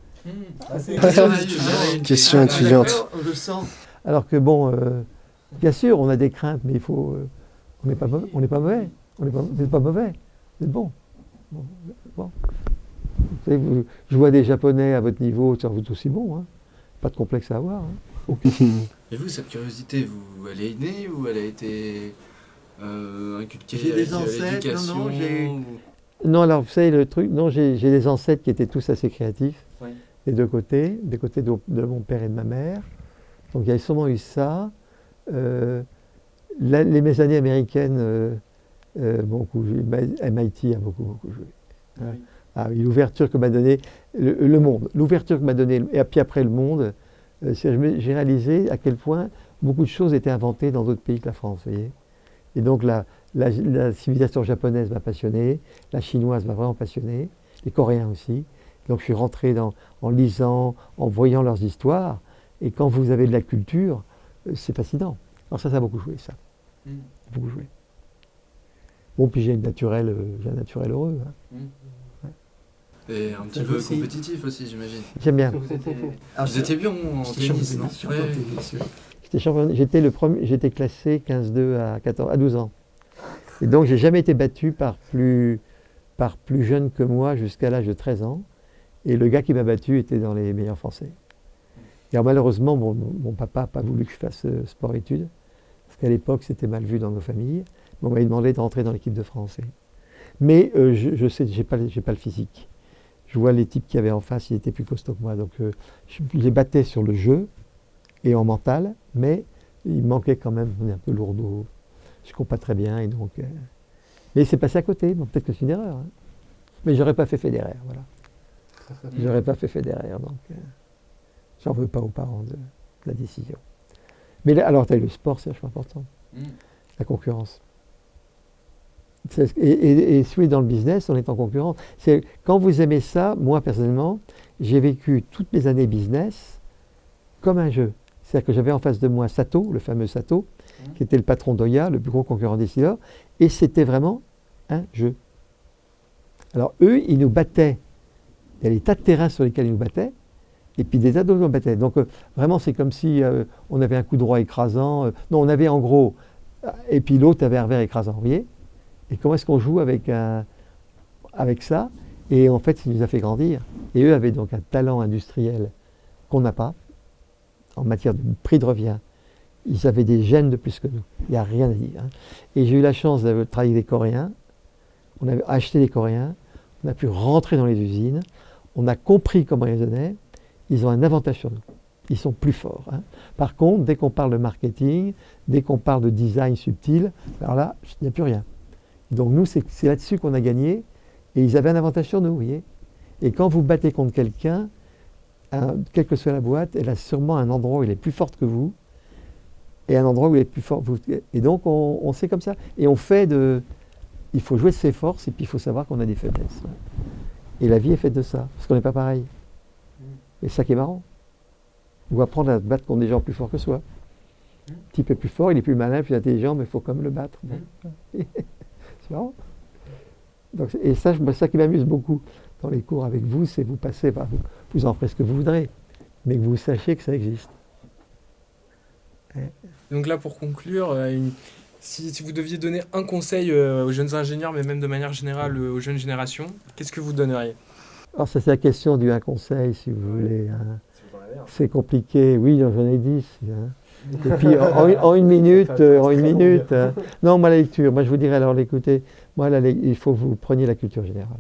Question étudiante. Je le sens. Alors que bon, bien sûr, on a des craintes, mais il faut... on n'est pas mauvais. On n'est pas mauvais. Vous n'êtes pas mauvais. Vous êtes bon. Bon. Vous savez, je vois des Japonais à votre niveau, ça vous est aussi bon. Hein. Pas de complexe à avoir. Hein. Et vous, cette curiosité, elle est innée ou elle a été inculquée J'ai des avec ancêtres, l'éducation Non, alors vous savez le truc, non, j'ai des ancêtres qui étaient tous assez créatifs, Oui. des deux côtés de mon père et de ma mère. Donc il y a sûrement eu ça. Mes années américaines, beaucoup joué. MIT a beaucoup joué. Oui. Ah oui, l'ouverture que m'a donné le monde, l'ouverture que m'a donné, et puis après le monde, j'ai réalisé à quel point beaucoup de choses étaient inventées dans d'autres pays que la France, vous voyez. Et donc la civilisation japonaise m'a passionné, la chinoise m'a vraiment passionné, les Coréens aussi. Donc je suis rentré en lisant, en voyant leurs histoires, et quand vous avez de la culture, c'est fascinant. Alors ça a beaucoup joué, ça. Beaucoup joué. Bon, puis j'ai un naturel heureux. Hein. Et un petit peu compétitif aussi, j'imagine. J'aime bien. Vous étiez bien en tennis, non? J'étais classé 15-2 à 12 ans. Et donc, j'ai jamais été battu par plus jeune que moi jusqu'à l'âge de 13 ans. Et le gars qui m'a battu était dans les meilleurs Français. Et alors, malheureusement, mon papa n'a pas voulu que je fasse sport-études. Parce qu'à l'époque, c'était mal vu dans nos familles. On m'avait demandé de rentrer dans l'équipe de France. Mais je sais, j'ai pas le physique. Je vois les types qu'il y avait en face, ils étaient plus costauds que moi. Donc je les battais sur le jeu et en mental, mais il manquait quand même, on est un peu lourdeau. Je ne cours pas très bien. Et donc, mais c'est passé à côté, donc peut-être que c'est une erreur. Hein. Mais j'aurais pas fait Federer, voilà. J'aurais pas fait Federer, donc j'en veux pas aux parents de la décision. Mais là, alors, le sport, c'est vachement important. La concurrence. Et si vous êtes dans le business, on est en concurrence. Quand vous aimez ça, moi personnellement, j'ai vécu toutes mes années business comme un jeu. C'est-à-dire que j'avais en face de moi Sato, le fameux Sato, qui était le patron d'Oya, le plus gros concurrent d'Essilor, et c'était vraiment un jeu. Alors eux, ils nous battaient. Il y a des tas de terrains sur lesquels ils nous battaient, et puis des tas d'autres nous battaient. Donc vraiment, c'est comme si on avait un coup droit écrasant. Non, on avait en gros, et puis l'autre avait un revers écrasant, vous voyez. Et comment est-ce qu'on joue avec ça? Et en fait, ça nous a fait grandir. Et eux avaient donc un talent industriel qu'on n'a pas, en matière de prix de revient. Ils avaient des gènes de plus que nous. Il n'y a rien à dire. Hein. Et j'ai eu la chance de travailler avec des Coréens. On avait acheté des Coréens. On a pu rentrer dans les usines. On a compris comment ils raisonnaient. Ils ont un avantage sur nous. Ils sont plus forts. Hein. Par contre, dès qu'on parle de marketing, dès qu'on parle de design subtil, alors là, il n'y a plus rien. Donc nous, c'est là-dessus qu'on a gagné, et ils avaient un avantage sur nous, vous voyez. Et quand vous battez contre quelqu'un, quelle que soit la boîte, elle a sûrement un endroit où elle est plus forte que vous, et un endroit où elle est plus fort. Et donc on sait comme ça. Et on fait il faut jouer de ses forces, et puis il faut savoir qu'on a des faiblesses. Et la vie est faite de ça, parce qu'on n'est pas pareil. Et c'est ça qui est marrant. On va apprendre à se battre contre des gens plus forts que soi. Le type est plus fort, il est plus malin, plus intelligent, mais il faut quand même le battre. Bon. C'est marrant. Donc, et ça qui m'amuse beaucoup dans les cours avec vous, c'est vous passez, vous en ferez ce que vous voudrez, mais que vous sachiez que ça existe. Donc là, pour conclure, si vous deviez donner un conseil aux jeunes ingénieurs, mais même de manière générale aux jeunes générations, qu'est-ce que vous donneriez? Alors ça, c'est la question du un conseil, si vous voulez. Hein. C'est compliqué. Oui, j'en ai 10. Hein. Et puis en une minute, hein. Non, moi la lecture, moi je vous dirais alors écoutez, moi il faut que vous preniez la culture générale.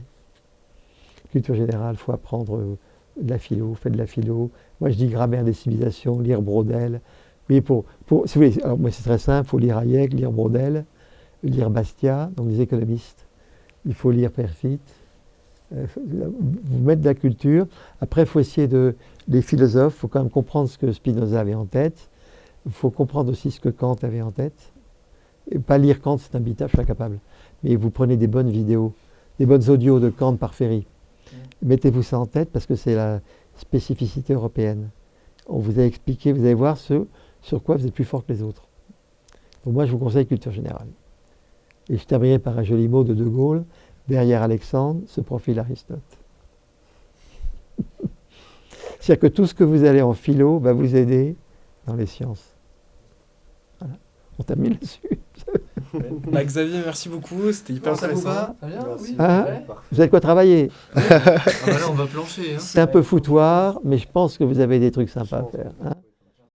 culture générale, il faut apprendre de la philo, faites de la philo. Moi, je dis grammaire des civilisations, lire Braudel. Oui, si vous voulez, alors moi, c'est très simple, il faut lire Hayek, lire Braudel, lire Bastiat, donc des économistes. Il faut lire Perfit, vous mettre de la culture. Après, il faut essayer les philosophes, il faut quand même comprendre ce que Spinoza avait en tête. Il faut comprendre aussi ce que Kant avait en tête. Et pas lire Kant, c'est un bitaf, je suis incapable. Mais vous prenez des bonnes vidéos, des bonnes audios de Kant par Ferry. Mettez-vous ça en tête parce que c'est la spécificité européenne. On vous a expliqué, vous allez voir ce sur quoi vous êtes plus fort que les autres. Donc moi, je vous conseille culture générale. Et je terminerai par un joli mot de Gaulle. Derrière Alexandre se profile Aristote. C'est-à-dire que tout ce que vous allez en philo va vous aider dans les sciences. Voilà. On termine là-dessus. Xavier, merci beaucoup, c'était hyper intéressant. Vous avez quoi travailler? Là, on va plancher. Hein. C'est un peu foutoir, mais je pense que vous avez des trucs sympas à faire. Hein.